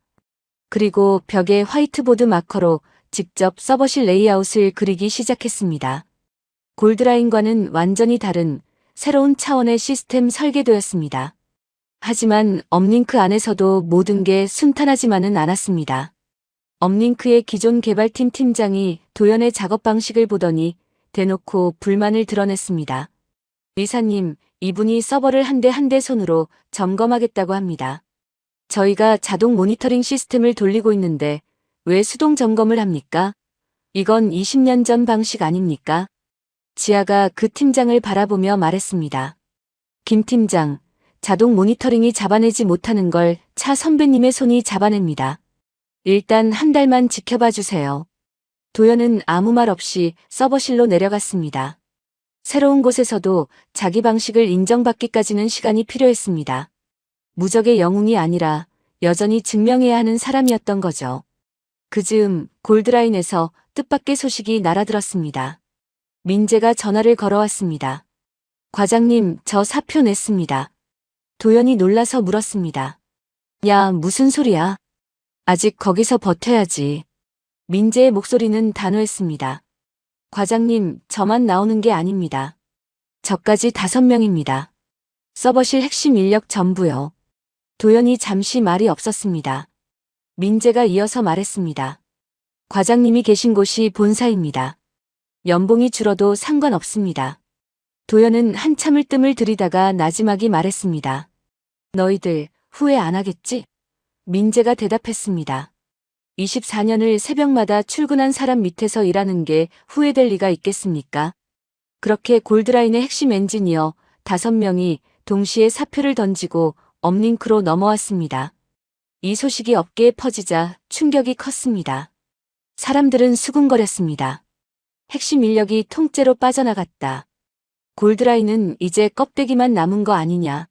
그리고 벽에 화이트보드 마커로 직접 서버실 레이아웃을 그리기 시작했습니다. 골드라인과는 완전히 다른 새로운 차원의 시스템 설계도였습니다. 하지만 업링크 안에서도 모든 게 순탄하지만은 않았습니다. 업링크의 기존 개발팀 팀장이 도연의 작업 방식을 보더니 대놓고 불만을 드러냈습니다. 이사님, 이분이 서버를 한 대 한 대 손으로 점검하겠다고 합니다. 저희가 자동 모니터링 시스템을 돌리고 있는데 왜 수동 점검을 합니까? 이건 20년 전 방식 아닙니까? 지아가 그 팀장을 바라보며 말했습니다. 김 팀장, 자동 모니터링이 잡아내지 못하는 걸 차 선배님의 손이 잡아냅니다. 일단 한 달만 지켜봐 주세요. 도연은 아무 말 없이 서버실로 내려갔습니다. 새로운 곳에서도 자기 방식을 인정받기까지는 시간이 필요했습니다. 무적의 영웅이 아니라 여전히 증명해야 하는 사람이었던 거죠. 그 즈음 골드라인에서 뜻밖의 소식이 날아들었습니다. 민재가 전화를 걸어왔습니다. 과장님, 저 사표 냈습니다. 도연이 놀라서 물었습니다. 야, 무슨 소리야? 아직 거기서 버텨야지. 민재의 목소리는 단호했습니다. 과장님, 저만 나오는 게 아닙니다. 저까지 5명입니다. 서버실 핵심 인력 전부요. 도연이 잠시 말이 없었습니다. 민재가 이어서 말했습니다. 과장님이 계신 곳이 본사입니다. 연봉이 줄어도 상관없습니다. 도연은 한참을 뜸을 들이다가 나지막이 말했습니다. 너희들 후회 안 하겠지? 민재가 대답했습니다. 24년을 새벽마다 출근한 사람 밑에서 일하는 게 후회될 리가 있겠습니까? 그렇게 골드라인의 핵심 엔지니어 5명이 동시에 사표를 던지고 업링크로 넘어왔습니다. 이 소식이 업계에 퍼지자 충격이 컸습니다. 사람들은 수군거렸습니다. 핵심 인력이 통째로 빠져나갔다. 골드라인은 이제 껍데기만 남은 거 아니냐.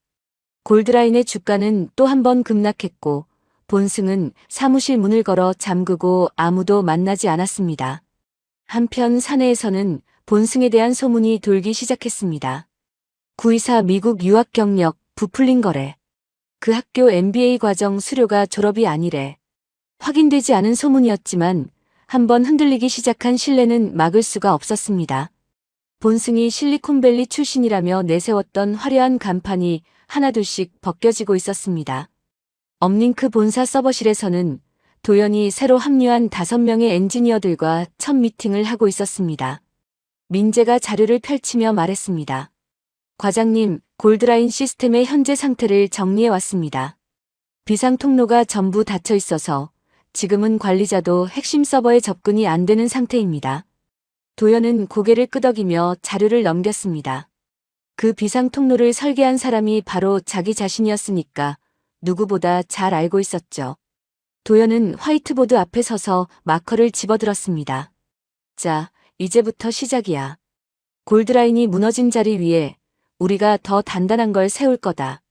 골드라인의 주가는 또 한 번 급락했고 본승은 사무실 문을 걸어 잠그고 아무도 만나지 않았습니다. 한편 사내에서는 본승에 대한 소문이 돌기 시작했습니다. 924 미국 유학 경력 부풀린 거래. 그 학교 MBA 과정 수료가 졸업이 아니래. 확인되지 않은 소문이었지만 한번 흔들리기 시작한 신뢰는 막을 수가 없었습니다. 본승이 실리콘밸리 출신이라며 내세웠던 화려한 간판이 하나둘씩 벗겨지고 있었습니다. 업링크 본사 서버실에서는 도연이 새로 합류한 5명의 엔지니어들과 첫 미팅을 하고 있었습니다. 민재가 자료를 펼치며 말했습니다. 과장님, 골드라인 시스템의 현재 상태를 정리해 왔습니다. 비상 통로가 전부 닫혀 있어서 지금은 관리자도 핵심 서버에 접근이 안 되는 상태입니다. 도연은 고개를 끄덕이며 자료를 넘겼습니다. 그 비상 통로를 설계한 사람이 바로 자기 자신이었으니까 누구보다 잘 알고 있었죠. 도연은 화이트보드 앞에 서서 마커를 집어들었습니다. 자, 이제부터 시작이야. 골드라인이 무너진 자리 위에 우리가 더 단단한 걸 세울 거다.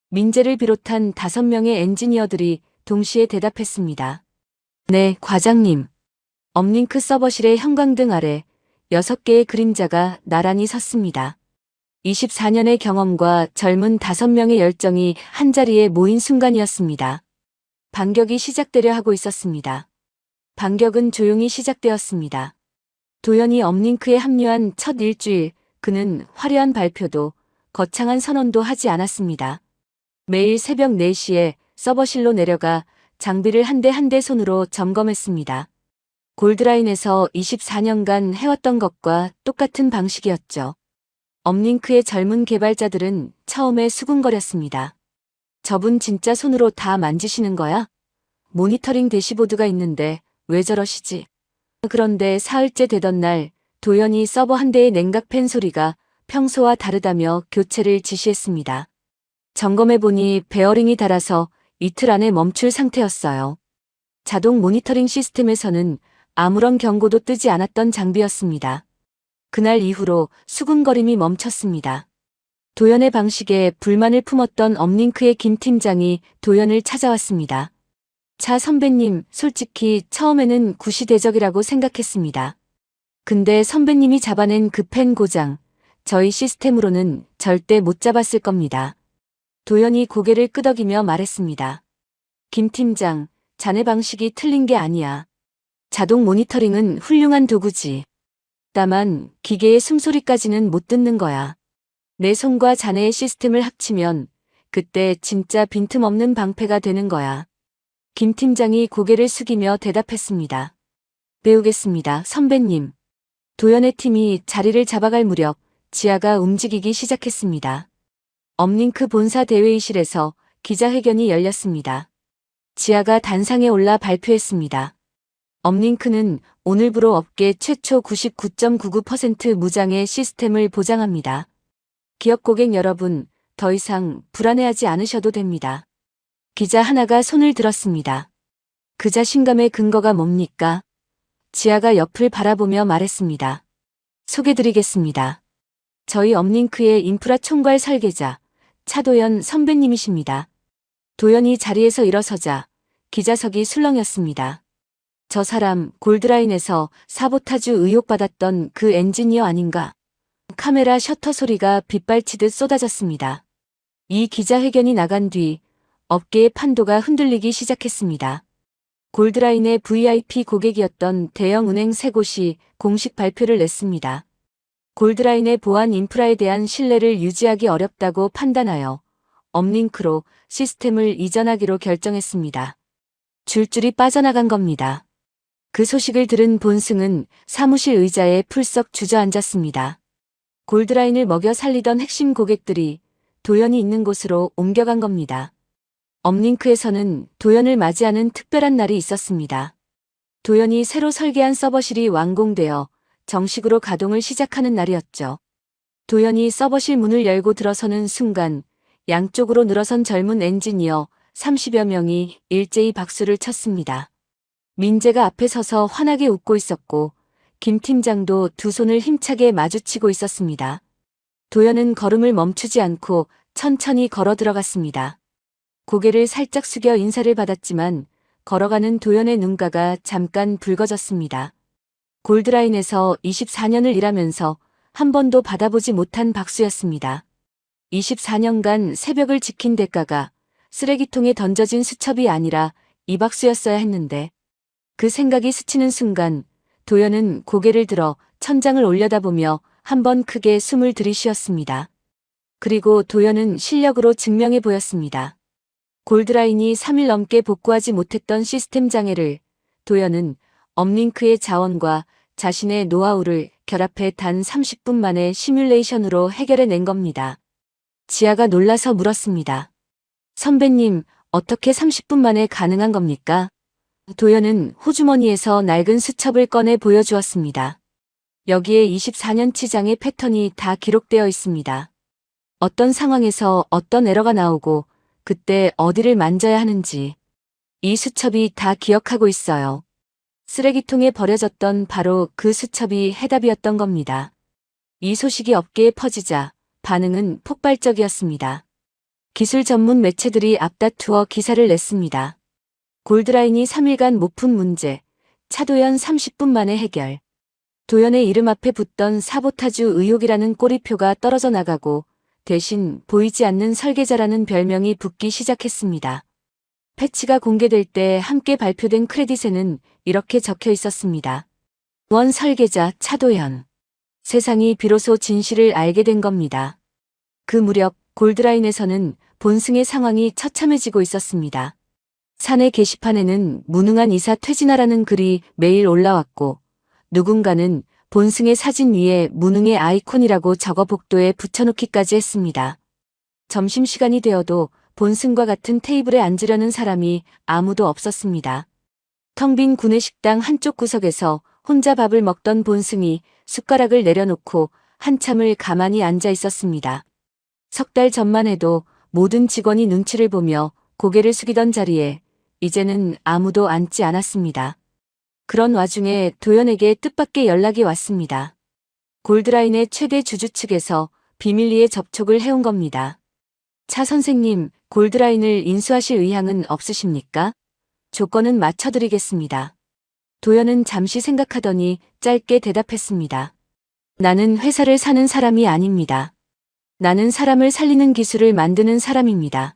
민재를 비롯한 5명의 엔지니어들이 동시에 대답했습니다. 네, 과장님. 업링크 서버실의 형광등 아래 6개의 그림자가 나란히 섰습니다. 24년의 경험과 젊은 5명의 열정이 한자리에 모인 순간이었습니다. 반격이 시작되려 하고 있었습니다. 반격은 조용히 시작되었습니다. 도연이 업링크에 합류한 첫 일주일, 그는 화려한 발표도 거창한 선언도 하지 않았습니다. 매일 새벽 4시에 서버실로 내려가 장비를 한 대 한 대 손으로 점검했습니다. 골드라인에서 24년간 해왔던 것과 똑같은 방식이었죠. 업링크의 젊은 개발자들은 처음에 수군거렸습니다. 저분 진짜 손으로 다 만지시는 거야? 모니터링 대시보드가 있는데 왜 저러시지? 그런데 사흘째 되던 날 도연이 서버 한 대의 냉각팬 소리가 평소와 다르다며 교체를 지시했습니다. 점검해보니 베어링이 닳아서 이틀 안에 멈출 상태였어요. 자동 모니터링 시스템에서는 아무런 경고도 뜨지 않았던 장비였습니다. 그날 이후로 수군거림이 멈췄습니다. 도연의 방식에 불만을 품었던 업링크의 김 팀장이 도연을 찾아왔습니다. 차 선배님, 솔직히 처음에는 구시대적이라고 생각했습니다. 근데 선배님이 잡아낸 그 펜 고장, 저희 시스템으로는 절대 못 잡았을 겁니다. 도연이 고개를 끄덕이며 말했습니다. 김 팀장, 자네 방식이 틀린 게 아니야. 자동 모니터링은 훌륭한 도구지. 다만 기계의 숨소리까지는 못 듣는 거야. 내 손과 자네의 시스템을 합치면 그때 진짜 빈틈없는 방패가 되는 거야. 김 팀장이 고개를 숙이며 대답했습니다. 배우겠습니다, 선배님. 도연의 팀이 자리를 잡아갈 무렵 지아가 움직이기 시작했습니다. 업링크 본사 대회의실에서 기자회견이 열렸습니다. 지아가 단상에 올라 발표했습니다. 업링크는 오늘부로 업계 최초 99.99% 무장의 시스템을 보장합니다. 기업 고객 여러분, 더 이상 불안해하지 않으셔도 됩니다. 기자 하나가 손을 들었습니다. 그 자신감의 근거가 뭡니까? 지아가 옆을 바라보며 말했습니다. 소개드리겠습니다. 저희 업링크의 인프라 총괄 설계자 차도연 선배님이십니다. 도연이 자리에서 일어서자 기자석이 술렁였습니다. 저 사람 골드라인에서 사보타주 의혹받았던 그 엔지니어 아닌가? 카메라 셔터 소리가 빗발치듯 쏟아졌습니다. 이 기자회견이 나간 뒤 업계의 판도가 흔들리기 시작했습니다. 골드라인의 VIP 고객이었던 대형은행 세 곳이 공식 발표를 냈습니다. 골드라인의 보안 인프라에 대한 신뢰를 유지하기 어렵다고 판단하여 업링크로 시스템을 이전하기로 결정했습니다. 줄줄이 빠져나간 겁니다. 그 소식을 들은 본승은 사무실 의자에 풀썩 주저앉았습니다. 골드라인을 먹여 살리던 핵심 고객들이 도연이 있는 곳으로 옮겨간 겁니다. 업링크에서는 도연을 맞이하는 특별한 날이 있었습니다. 도연이 새로 설계한 서버실이 완공되어 정식으로 가동을 시작하는 날이었죠. 도연이 서버실 문을 열고 들어서는 순간 양쪽으로 늘어선 젊은 엔지니어 30여 명이 일제히 박수를 쳤습니다. 민재가 앞에 서서 환하게 웃고 있었고 김 팀장도 두 손을 힘차게 마주치고 있었습니다. 도연은 걸음을 멈추지 않고 천천히 걸어 들어갔습니다. 고개를 살짝 숙여 인사를 받았지만 걸어가는 도연의 눈가가 잠깐 붉어졌습니다. 골드라인에서 24년을 일하면서 한 번도 받아보지 못한 박수였습니다. 24년간 새벽을 지킨 대가가 쓰레기통에 던져진 수첩이 아니라 이 박수였어야 했는데 그 생각이 스치는 순간 도연은 고개를 들어 천장을 올려다보며 한 번 크게 숨을 들이쉬었습니다. 그리고 도연은 실력으로 증명해 보였습니다. 골드라인이 3일 넘게 복구하지 못했던 시스템 장애를 도연은 업링크의 자원과 자신의 노하우를 결합해 단 30분 만에 시뮬레이션으로 해결해낸 겁니다. 지아가 놀라서 물었습니다. 선배님, 어떻게 30분 만에 가능한 겁니까? 도연은 호주머니에서 낡은 수첩을 꺼내 보여주었습니다. 여기에 24년치 장애 패턴이 다 기록되어 있습니다. 어떤 상황에서 어떤 에러가 나오고 그때 어디를 만져야 하는지 이 수첩이 다 기억하고 있어요. 쓰레기통에 버려졌던 바로 그 수첩이 해답이었던 겁니다. 이 소식이 업계에 퍼지자 반응은 폭발적이었습니다. 기술 전문 매체들이 앞다투어 기사를 냈습니다. 골드라인이 3일간 못 푼 문제, 차도연 30분 만에 해결. 도연의 이름 앞에 붙던 사보타주 의혹이라는 꼬리표가 떨어져 나가고 대신 보이지 않는 설계자라는 별명이 붙기 시작했습니다. 패치가 공개될 때 함께 발표된 크레딧에는 이렇게 적혀 있었습니다. 원 설계자 차도연. 세상이 비로소 진실을 알게 된 겁니다. 그 무렵 골드라인에서는 본승의 상황이 처참해지고 있었습니다. 사내 게시판에는 무능한 이사 퇴진하라는 글이 매일 올라왔고 누군가는 본승의 사진 위에 무능의 아이콘이라고 적어 복도에 붙여놓기까지 했습니다. 점심시간이 되어도 본승과 같은 테이블에 앉으려는 사람이 아무도 없었습니다. 텅 빈 구내식당 한쪽 구석에서 혼자 밥을 먹던 본승이 숟가락을 내려놓고 한참을 가만히 앉아 있었습니다. 석 달 전만 해도 모든 직원이 눈치를 보며 고개를 숙이던 자리에 이제는 아무도 앉지 않았습니다. 그런 와중에 도연에게 뜻밖의 연락이 왔습니다. 골드라인의 최대 주주 측에서 비밀리에 접촉을 해온 겁니다. 차 선생님, 골드라인을 인수하실 의향은 없으십니까? 조건은 맞춰드리겠습니다. 도연은 잠시 생각하더니 짧게 대답했습니다. 나는 회사를 사는 사람이 아닙니다. 나는 사람을 살리는 기술을 만드는 사람입니다.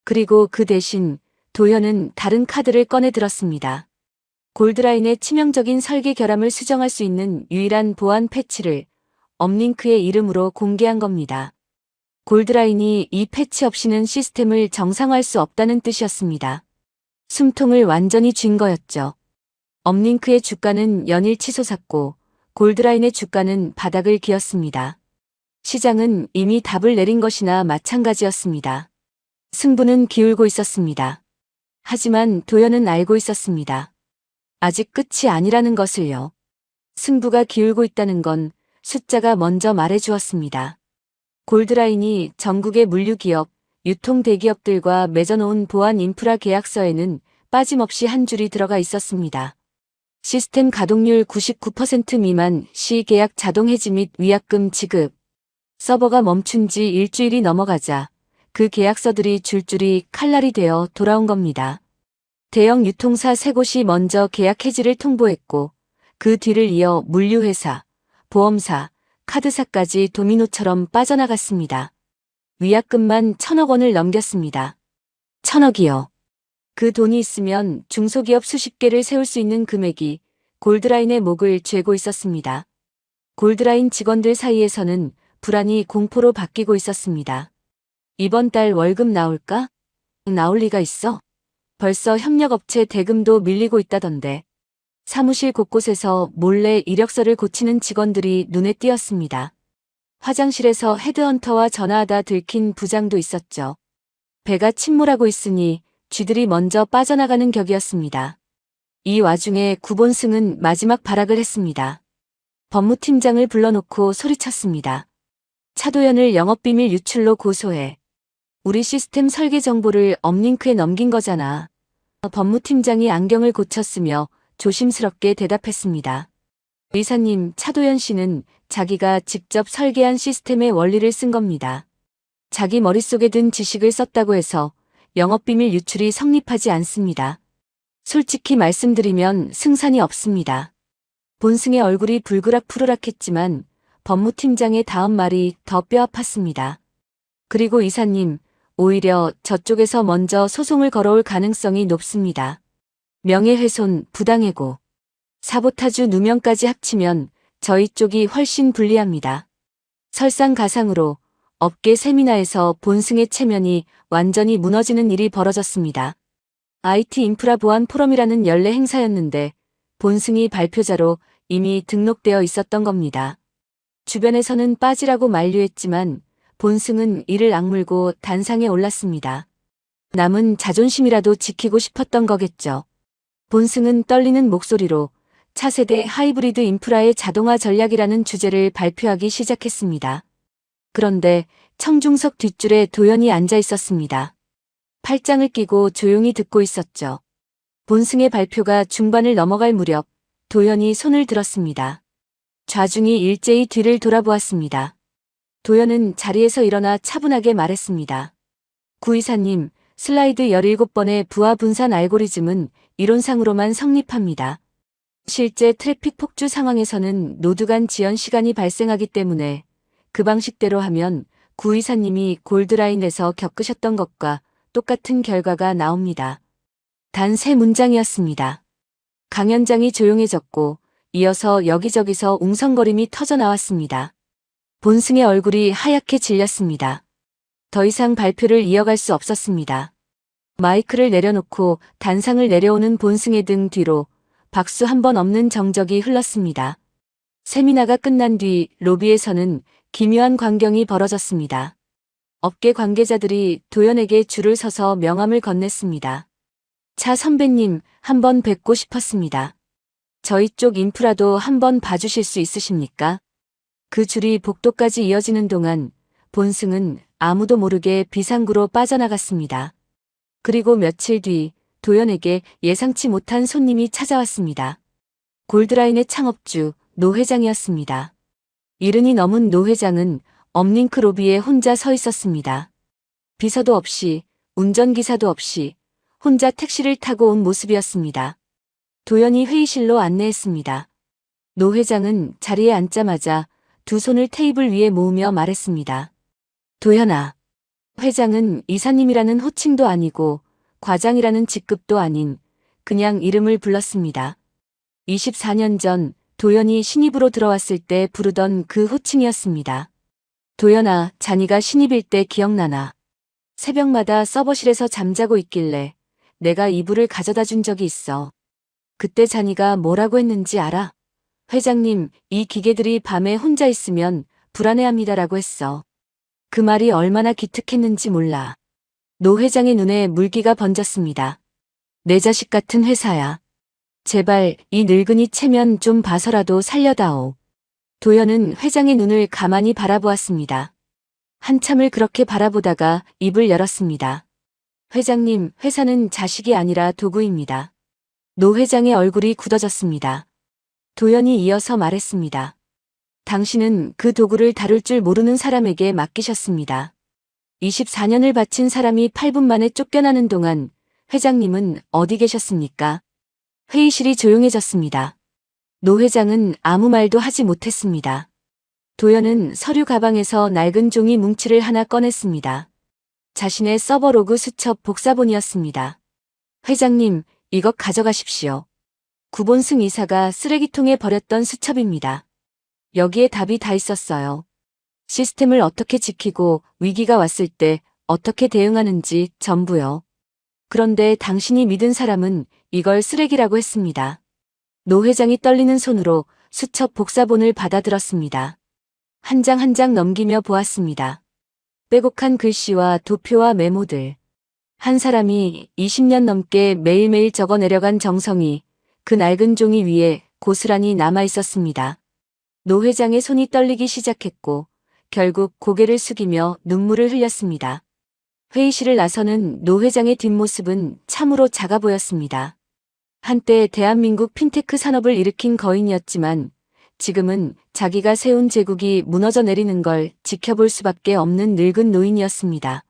그리고 그 대신 도연은 다른 카드를 꺼내 들었습니다. 골드라인의 치명적인 설계 결함을 수정할 수 있는 유일한 보안 패치를 업링크의 이름으로 공개한 겁니다. 골드라인이 이 패치 없이는 시스템을 정상화할 수 없다는 뜻이었습니다. 숨통을 완전히 쥔 거였죠. 업링크의 주가는 연일 치솟았고 골드라인의 주가는 바닥을 기었습니다. 시장은 이미 답을 내린 것이나 마찬가지였습니다. 승부는 기울고 있었습니다. 하지만 도연은 알고 있었습니다. 아직 끝이 아니라는 것을요. 승부가 기울고 있다는 건 숫자가 먼저 말해주었습니다. 골드라인이 전국의 물류기업, 유통대기업들과 맺어놓은 보안 인프라 계약서에는 빠짐없이 한 줄이 들어가 있었습니다. 시스템 가동률 99% 미만 시 계약 자동 해지 및 위약금 지급. 서버가 멈춘 지 일주일이 넘어가자 그 계약서들이 줄줄이 칼날이 되어 돌아온 겁니다. 대형 유통사 3곳이 먼저 계약 해지를 통보했고 그 뒤를 이어 물류회사, 보험사, 카드사까지 도미노처럼 빠져나갔습니다. 위약금만 1,000억 원을 넘겼습니다. 1,000억이요. 그 돈이 있으면 중소기업 수십 개를 세울 수 있는 금액이 골드라인의 목을 죄고 있었습니다. 골드라인 직원들 사이에서는 불안이 공포로 바뀌고 있었습니다. 이번 달 월급 나올까? 나올 리가 있어? 벌써 협력업체 대금도 밀리고 있다던데. 사무실 곳곳에서 몰래 이력서를 고치는 직원들이 눈에 띄었습니다. 화장실에서 헤드헌터와 전화하다 들킨 부장도 있었죠. 배가 침몰하고 있으니 쥐들이 먼저 빠져나가는 격이었습니다. 이 와중에 구본승은 마지막 발악을 했습니다. 법무팀장을 불러놓고 소리쳤습니다. 차도연을 영업비밀 유출로 고소해. 우리 시스템 설계 정보를 업링크에 넘긴 거잖아. 법무팀장이 안경을 고쳤으며 조심스럽게 대답했습니다. 의사님, 차도연 씨는 자기가 직접 설계한 시스템의 원리를 쓴 겁니다. 자기 머릿속에 든 지식을 썼다고 해서 영업비밀 유출이 성립하지 않습니다. 솔직히 말씀드리면 승산이 없습니다. 본승의 얼굴이 불그락푸르락했지만 법무팀장의 다음 말이 더 뼈아팠습니다. 그리고 이사님, 오히려 저쪽에서 먼저 소송을 걸어올 가능성이 높습니다. 명예훼손, 부당해고, 사보타주 누명까지 합치면 저희 쪽이 훨씬 불리합니다. 설상가상으로 업계 세미나에서 본승의 체면이 완전히 무너지는 일이 벌어졌습니다. IT 인프라 보안 포럼이라는 연례 행사였는데 본승이 발표자로 이미 등록되어 있었던 겁니다. 주변에서는 빠지라고 만류했지만 본승은 이를 악물고 단상에 올랐습니다. 남은 자존심이라도 지키고 싶었던 거겠죠. 본승은 떨리는 목소리로 차세대 하이브리드 인프라의 자동화 전략이라는 주제를 발표하기 시작했습니다. 그런데 청중석 뒷줄에 도연이 앉아 있었습니다. 팔짱을 끼고 조용히 듣고 있었죠. 본승의 발표가 중반을 넘어갈 무렵 도연이 손을 들었습니다. 좌중이 일제히 뒤를 돌아보았습니다. 도연은 자리에서 일어나 차분하게 말했습니다. 구이사님, 슬라이드 17번의 부하 분산 알고리즘은 이론상으로만 성립합니다. 실제 트래픽 폭주 상황에서는 노드 간 지연 시간이 발생하기 때문에 그 방식대로 하면 구이사님이 골드라인에서 겪으셨던 것과 똑같은 결과가 나옵니다. 단 3문장이었습니다. 강연장이 조용해졌고 이어서 여기저기서 웅성거림이 터져나왔습니다. 본승의 얼굴이 하얗게 질렸습니다. 더 이상 발표를 이어갈 수 없었습니다. 마이크를 내려놓고 단상을 내려오는 본승의 등 뒤로 박수 한 번 없는 정적이 흘렀습니다. 세미나가 끝난 뒤 로비에서는 기묘한 광경이 벌어졌습니다. 업계 관계자들이 도연에게 줄을 서서 명함을 건넸습니다. 차 선배님, 한번 뵙고 싶었습니다. 저희 쪽 인프라도 한번 봐주실 수 있으십니까? 그 줄이 복도까지 이어지는 동안 본승은 아무도 모르게 비상구로 빠져나갔습니다. 그리고 며칠 뒤 도연에게 예상치 못한 손님이 찾아왔습니다. 골드라인의 창업주 노 회장이었습니다. 70이 넘은 노 회장은 업링크 로비에 혼자 서 있었습니다. 비서도 없이, 운전기사도 없이 혼자 택시를 타고 온 모습이었습니다. 도연이 회의실로 안내했습니다. 노 회장은 자리에 앉자마자 두 손을 테이블 위에 모으며 말했습니다. 도연아. 회장은 이사님이라는 호칭도 아니고 과장이라는 직급도 아닌 그냥 이름을 불렀습니다. 24년 전 도연이 신입으로 들어왔을 때 부르던 그 호칭이었습니다. 도연아, 자니가 신입일 때 기억나나? 새벽마다 서버실에서 잠자고 있길래 내가 이불을 가져다 준 적이 있어. 그때 자니가 뭐라고 했는지 알아? 회장님, 이 기계들이 밤에 혼자 있으면 불안해합니다라고 했어. 그 말이 얼마나 기특했는지 몰라. 노 회장의 눈에 물기가 번졌습니다. 내 자식 같은 회사야. 제발 이 늙은이 체면 좀 봐서라도 살려다오. 도연은 회장의 눈을 가만히 바라보았습니다. 한참을 그렇게 바라보다가 입을 열었습니다. 회장님, 회사는 자식이 아니라 도구입니다. 노 회장의 얼굴이 굳어졌습니다. 도연이 이어서 말했습니다. 당신은 그 도구를 다룰 줄 모르는 사람에게 맡기셨습니다. 24년을 바친 사람이 8분 만에 쫓겨나는 동안 회장님은 어디 계셨습니까? 회의실이 조용해졌습니다. 노 회장은 아무 말도 하지 못했습니다. 도연은 서류 가방에서 낡은 종이 뭉치를 하나 꺼냈습니다. 자신의 서버 로그 수첩 복사본이었습니다. 회장님, 이것 가져가십시오. 구본승 이사가 쓰레기통에 버렸던 수첩입니다. 여기에 답이 다 있었어요. 시스템을 어떻게 지키고 위기가 왔을 때 어떻게 대응하는지 전부요. 그런데 당신이 믿은 사람은 이걸 쓰레기라고 했습니다. 노 회장이 떨리는 손으로 수첩 복사본을 받아들었습니다. 한 장 한 장 넘기며 보았습니다. 빼곡한 글씨와 도표와 메모들. 한 사람이 20년 넘게 매일매일 적어 내려간 정성이 그 낡은 종이 위에 고스란히 남아 있었습니다. 노 회장의 손이 떨리기 시작했고 결국 고개를 숙이며 눈물을 흘렸습니다. 회의실을 나서는 노 회장의 뒷모습은 참으로 작아 보였습니다. 한때 대한민국 핀테크 산업을 일으킨 거인이었지만 지금은 자기가 세운 제국이 무너져 내리는 걸 지켜볼 수밖에 없는 늙은 노인이었습니다.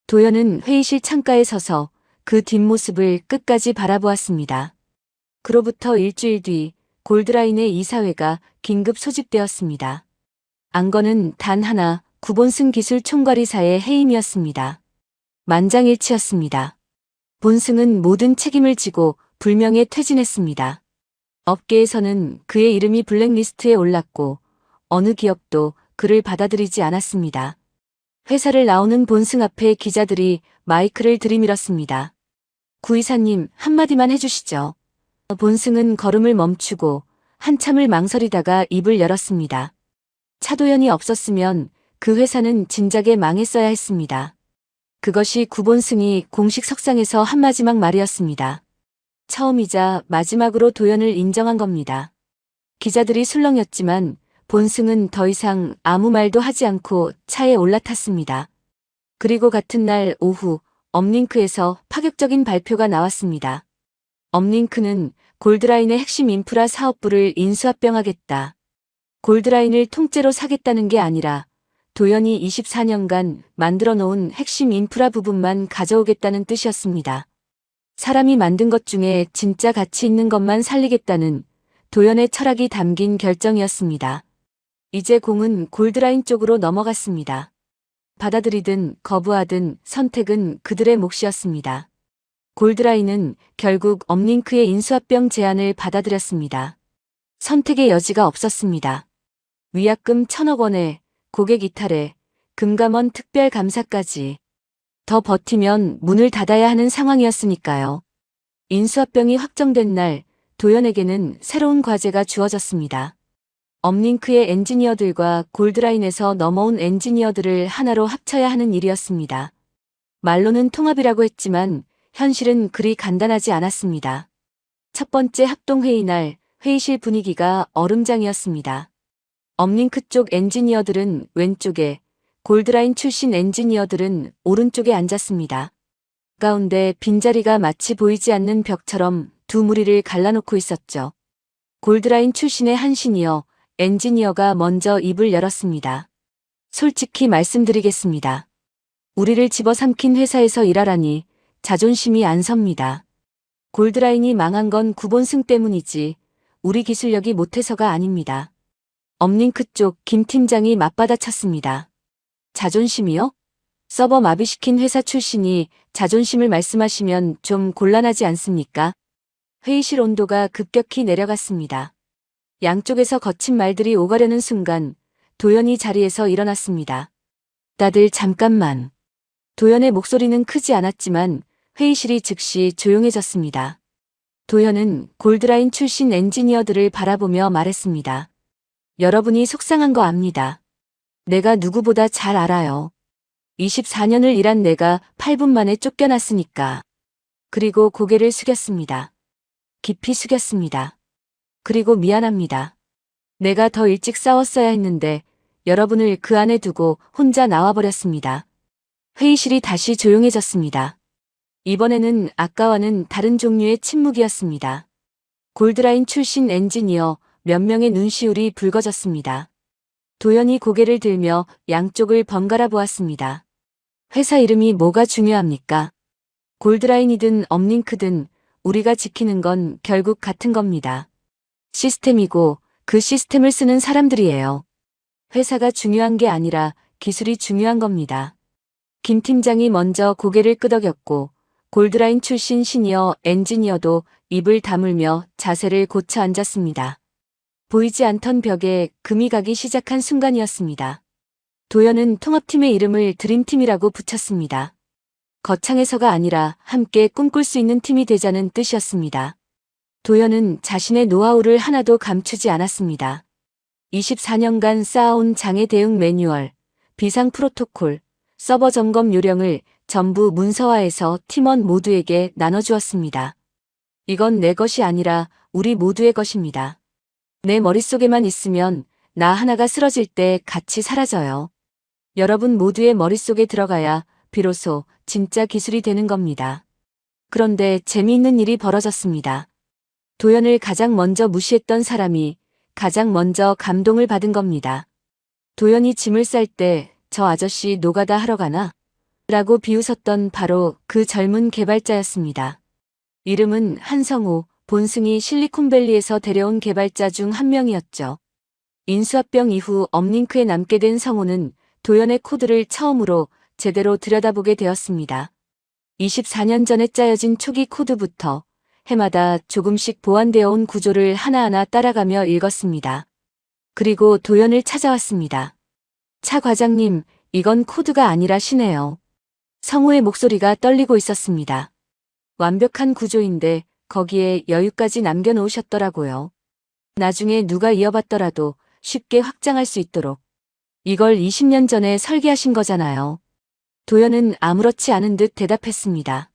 도연은 회의실 창가에 서서 그 뒷모습을 끝까지 바라보았습니다. 그로부터 일주일 뒤 골드라인의 이사회가 긴급 소집되었습니다. 안건은 단 하나, 구본승 기술 총괄이사의 해임이었습니다. 만장일치였습니다. 본승은 모든 책임을 지고 불명예 퇴진했습니다. 업계에서는 그의 이름이 블랙리스트에 올랐고 어느 기업도 그를 받아들이지 않았습니다. 회사를 나오는 본승 앞에 기자들이 마이크를 들이밀었습니다. 구이사님, 한마디만 해주시죠. 본승은 걸음을 멈추고 한참을 망설이다가 입을 열었습니다. 차도연이 없었으면 그 회사는 진작에 망했어야 했습니다. 그것이 구본승이 공식 석상에서 한 마지막 말이었습니다. 처음이자 마지막으로 도연을 인정한 겁니다. 기자들이 술렁였지만 본승은 더 이상 아무 말도 하지 않고 차에 올라탔습니다. 그리고 같은 날 오후 업링크에서 파격적인 발표가 나왔습니다. 업링크는 골드라인의 핵심 인프라 사업부를 인수합병하겠다. 골드라인을 통째로 사겠다는 게 아니라 도연이 24년간 만들어 놓은 핵심 인프라 부분만 가져오겠다는 뜻이었습니다. 사람이 만든 것 중에 진짜 가치 있는 것만 살리겠다는 도연의 철학이 담긴 결정이었습니다. 이제 공은 골드라인 쪽으로 넘어갔습니다. 받아들이든 거부하든 선택은 그들의 몫이었습니다. 골드라인은 결국 업링크의 인수합병 제안을 받아들였습니다. 선택의 여지가 없었습니다. 위약금 1,000억 원에 고객 이탈에 금감원 특별감사까지. 더 버티면 문을 닫아야 하는 상황이었으니까요. 인수합병이 확정된 날 도연에게는 새로운 과제가 주어졌습니다. 업링크의 엔지니어들과 골드라인에서 넘어온 엔지니어들을 하나로 합쳐야 하는 일이었습니다. 말로는 통합이라고 했지만 현실은 그리 간단하지 않았습니다. 첫 번째 합동회의 날 회의실 분위기가 얼음장이었습니다. 업링크 쪽 엔지니어들은 왼쪽에, 골드라인 출신 엔지니어들은 오른쪽에 앉았습니다. 가운데 빈자리가 마치 보이지 않는 벽처럼 두 무리를 갈라놓고 있었죠. 골드라인 출신의 한 시니어 엔지니어가 먼저 입을 열었습니다. 솔직히 말씀드리겠습니다. 우리를 집어삼킨 회사에서 일하라니 자존심이 안 섭니다. 골드라인이 망한 건 구본승 때문이지 우리 기술력이 못해서가 아닙니다. 업링크 쪽 김 팀장이 맞받아쳤습니다. 자존심이요? 서버 마비시킨 회사 출신이 자존심을 말씀하시면 좀 곤란하지 않습니까? 회의실 온도가 급격히 내려갔습니다. 양쪽에서 거친 말들이 오가려는 순간 도연이 자리에서 일어났습니다. 다들 잠깐만. 도연의 목소리는 크지 않았지만 회의실이 즉시 조용해졌습니다. 도현은 골드라인 출신 엔지니어들을 바라보며 말했습니다. 여러분이 속상한 거 압니다. 내가 누구보다 잘 알아요. 24년을 일한 내가 8분 만에 쫓겨났으니까. 그리고 고개를 숙였습니다. 깊이 숙였습니다. 그리고 미안합니다. 내가 더 일찍 싸웠어야 했는데 여러분을 그 안에 두고 혼자 나와버렸습니다. 회의실이 다시 조용해졌습니다. 이번에는 아까와는 다른 종류의 침묵이었습니다. 골드라인 출신 엔지니어 몇 명의 눈시울이 붉어졌습니다. 도연이 고개를 들며 양쪽을 번갈아 보았습니다. 회사 이름이 뭐가 중요합니까? 골드라인이든 업링크든 우리가 지키는 건 결국 같은 겁니다. 시스템이고 그 시스템을 쓰는 사람들이에요. 회사가 중요한 게 아니라 기술이 중요한 겁니다. 김 팀장이 먼저 고개를 끄덕였고 골드라인 출신 시니어 엔지니어도 입을 다물며 자세를 고쳐 앉았습니다. 보이지 않던 벽에 금이 가기 시작한 순간이었습니다. 도연은 통합팀의 이름을 드림팀이라고 붙였습니다. 거창해서가 아니라 함께 꿈꿀 수 있는 팀이 되자는 뜻이었습니다. 도연은 자신의 노하우를 하나도 감추지 않았습니다. 24년간 쌓아온 장애 대응 매뉴얼, 비상 프로토콜, 서버 점검 요령을 전부 문서화해서 팀원 모두에게 나눠주었습니다. 이건 내 것이 아니라 우리 모두의 것입니다. 내 머릿속에만 있으면 나 하나가 쓰러질 때 같이 사라져요. 여러분 모두의 머릿속에 들어가야 비로소 진짜 기술이 되는 겁니다. 그런데 재미있는 일이 벌어졌습니다. 도연을 가장 먼저 무시했던 사람이 가장 먼저 감동을 받은 겁니다. 도연이 짐을 쌀 때 저 아저씨 노가다 하러 가나? 라고 비웃었던 바로 그 젊은 개발자였습니다. 이름은 한성우, 본승이 실리콘밸리에서 데려온 개발자 중 한 명이었죠. 인수합병 이후 업링크에 남게 된 성우는 도연의 코드를 처음으로 제대로 들여다보게 되었습니다. 24년 전에 짜여진 초기 코드부터 해마다 조금씩 보완되어 온 구조를 하나하나 따라가며 읽었습니다. 그리고 도연을 찾아왔습니다. 차 과장님, 이건 코드가 아니라 시네요. 성우의 목소리가 떨리고 있었습니다. 완벽한 구조인데 거기에 여유까지 남겨놓으셨더라고요. 나중에 누가 이어받더라도 쉽게 확장할 수 있도록. 이걸 20년 전에 설계하신 거잖아요. 도연은 아무렇지 않은 듯 대답했습니다.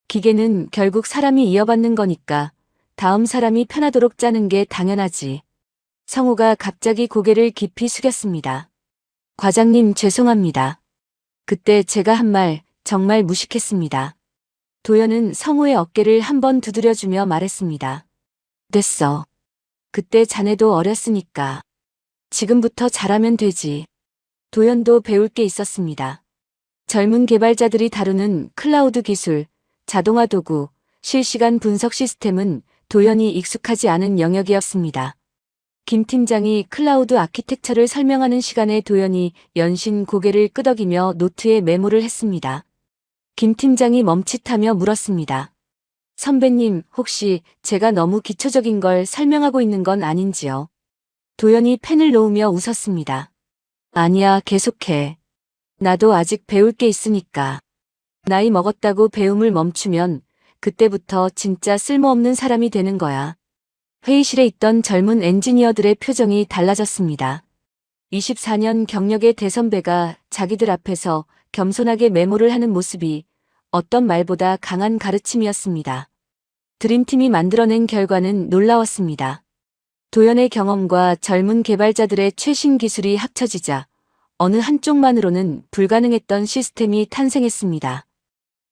기계는 결국 사람이 이어받는 거니까 다음 사람이 편하도록 짜는 게 당연하지. 성우가 갑자기 고개를 깊이 숙였습니다. 과장님 죄송합니다. 그때 제가 한 말 정말 무식했습니다. 도연은 성우의 어깨를 한번 두드려주며 말했습니다. 됐어. 그때 자네도 어렸으니까. 지금부터 잘하면 되지. 도연도 배울 게 있었습니다. 젊은 개발자들이 다루는 클라우드 기술, 자동화 도구, 실시간 분석 시스템은 도연이 익숙하지 않은 영역이었습니다. 김 팀장이 클라우드 아키텍처를 설명하는 시간에 도연이 연신 고개를 끄덕이며 노트에 메모를 했습니다. 김 팀장이 멈칫하며 물었습니다. 선배님, 혹시 제가 너무 기초적인 걸 설명하고 있는 건 아닌지요? 도연이 펜을 놓으며 웃었습니다. 아니야, 계속해. 나도 아직 배울 게 있으니까. 나이 먹었다고 배움을 멈추면 그때부터 진짜 쓸모없는 사람이 되는 거야. 회의실에 있던 젊은 엔지니어들의 표정이 달라졌습니다. 24년 경력의 대선배가 자기들 앞에서 겸손하게 메모를 하는 모습이 어떤 말보다 강한 가르침이었습니다. 드림팀이 만들어낸 결과는 놀라웠습니다. 도연의 경험과 젊은 개발자들의 최신 기술이 합쳐지자 어느 한쪽만으로는 불가능했던 시스템이 탄생했습니다.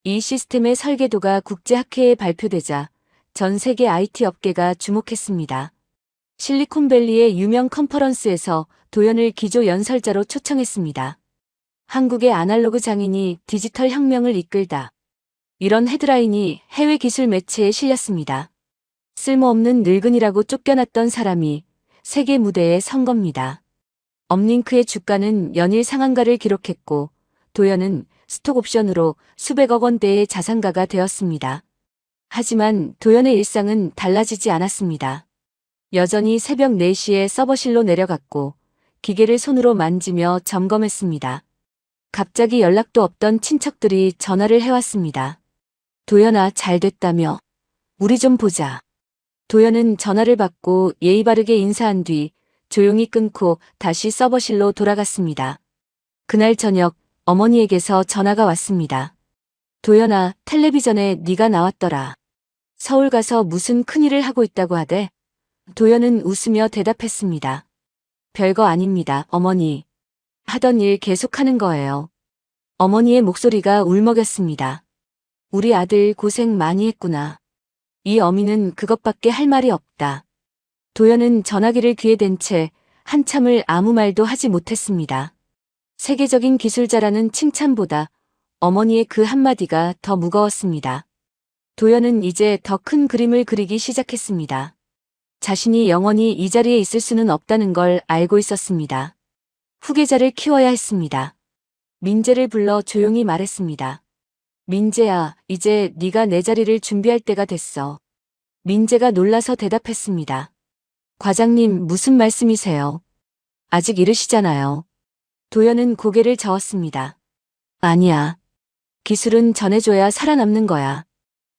이 시스템의 설계도가 국제학회에 발표되자 전 세계 IT 업계가 주목했습니다. 실리콘밸리의 유명 컨퍼런스에서 도연을 기조 연설자로 초청했습니다. 한국의 아날로그 장인이 디지털 혁명을 이끌다. 이런 헤드라인이 해외 기술 매체에 실렸습니다. 쓸모없는 늙은이라고 쫓겨났던 사람이 세계 무대에 선 겁니다. 업링크의 주가는 연일 상한가를 기록했고 도연은 스톡 옵션으로 수백억 원대의 자산가가 되었습니다. 하지만 도연의 일상은 달라지지 않았습니다. 여전히 새벽 4시에 서버실로 내려갔고 기계를 손으로 만지며 점검했습니다. 갑자기 연락도 없던 친척들이 전화를 해왔습니다. 도연아, 잘 됐다며. 우리 좀 보자. 도연은 전화를 받고 예의 바르게 인사한 뒤 조용히 끊고 다시 서버실로 돌아갔습니다. 그날 저녁 어머니에게서 전화가 왔습니다. 도연아, 텔레비전에 네가 나왔더라. 서울 가서 무슨 큰일을 하고 있다고 하대. 도연은 웃으며 대답했습니다. 별거 아닙니다, 어머니. 하던 일 계속하는 거예요. 어머니의 목소리가 울먹였습니다. 우리 아들 고생 많이 했구나. 이 어미는 그것밖에 할 말이 없다. 도연은 전화기를 귀에 댄 채 한참을 아무 말도 하지 못했습니다. 세계적인 기술자라는 칭찬보다 어머니의 그 한마디가 더 무거웠습니다. 도연은 이제 더 큰 그림을 그리기 시작했습니다. 자신이 영원히 이 자리에 있을 수는 없다는 걸 알고 있었습니다. 후계자를 키워야 했습니다. 민재를 불러 조용히 말했습니다. 민재야, 이제 네가 내 자리를 준비할 때가 됐어. 민재가 놀라서 대답했습니다. 과장님, 무슨 말씀이세요? 아직 이르시잖아요. 도연은 고개를 저었습니다. 아니야. 기술은 전해줘야 살아남는 거야.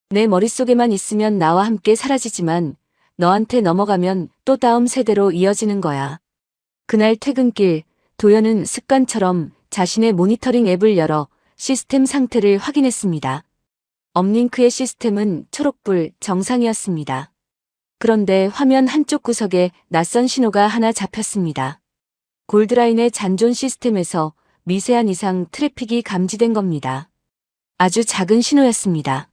내 머릿속에만 있으면 나와 함께 사라지지만 너한테 넘어가면 또 다음 세대로 이어지는 거야. 그날 퇴근길, 도연은 습관처럼 자신의 모니터링 앱을 열어 시스템 상태를 확인했습니다. 업링크의 시스템은 초록불 정상이었습니다. 그런데 화면 한쪽 구석에 낯선 신호가 하나 잡혔습니다. 골드라인의 잔존 시스템에서 미세한 이상 트래픽이 감지된 겁니다. 아주 작은 신호였습니다.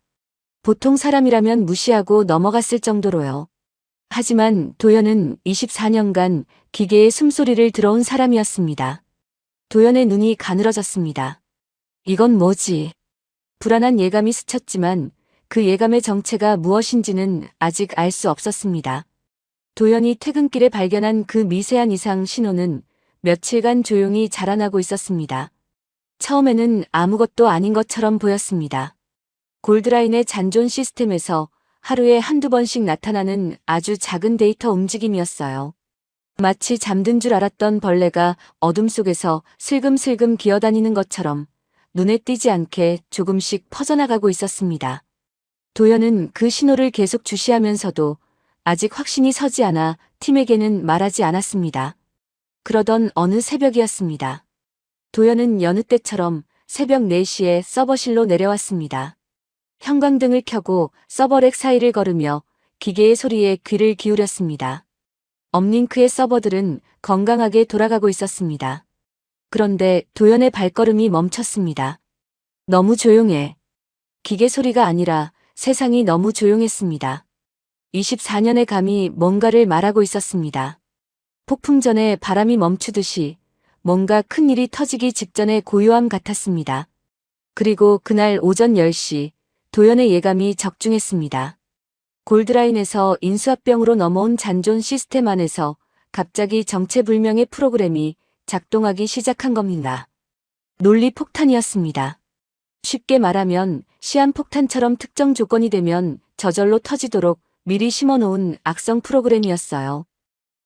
보통 사람이라면 무시하고 넘어갔을 정도로요. 하지만 도연은 24년간 기계의 숨소리를 들어온 사람이었습니다. 도연의 눈이 가늘어졌습니다. 이건 뭐지? 불안한 예감이 스쳤지만 그 예감의 정체가 무엇인지는 아직 알 수 없었습니다. 도연이 퇴근길에 발견한 그 미세한 이상 신호는 며칠간 조용히 자라나고 있었습니다. 처음에는 아무것도 아닌 것처럼 보였습니다. 골드라인의 잔존 시스템에서 하루에 한두 번씩 나타나는 아주 작은 데이터 움직임이었어요. 마치 잠든 줄 알았던 벌레가 어둠 속에서 슬금슬금 기어다니는 것처럼 눈에 띄지 않게 조금씩 퍼져나가고 있었습니다. 도연은 그 신호를 계속 주시하면서도 아직 확신이 서지 않아 팀에게는 말하지 않았습니다. 그러던 어느 새벽이었습니다. 도연은 여느 때처럼 새벽 4시에 서버실로 내려왔습니다. 형광등을 켜고 서버렉 사이를 걸으며 기계의 소리에 귀를 기울였습니다. 업링크의 서버들은 건강하게 돌아가고 있었습니다. 그런데 도연의 발걸음이 멈췄습니다. 너무 조용해. 기계 소리가 아니라 세상이 너무 조용했습니다. 24년의 감이 뭔가를 말하고 있었습니다. 폭풍 전에 바람이 멈추듯이 뭔가 큰 일이 터지기 직전의 고요함 같았습니다. 그리고 그날 오전 10시 도연의 예감이 적중했습니다. 골드라인에서 인수합병으로 넘어온 잔존 시스템 안에서 갑자기 정체불명의 프로그램이 작동하기 시작한 겁니다. 논리 폭탄이었습니다. 쉽게 말하면 시한폭탄처럼 특정 조건이 되면 저절로 터지도록 미리 심어놓은 악성 프로그램이었어요.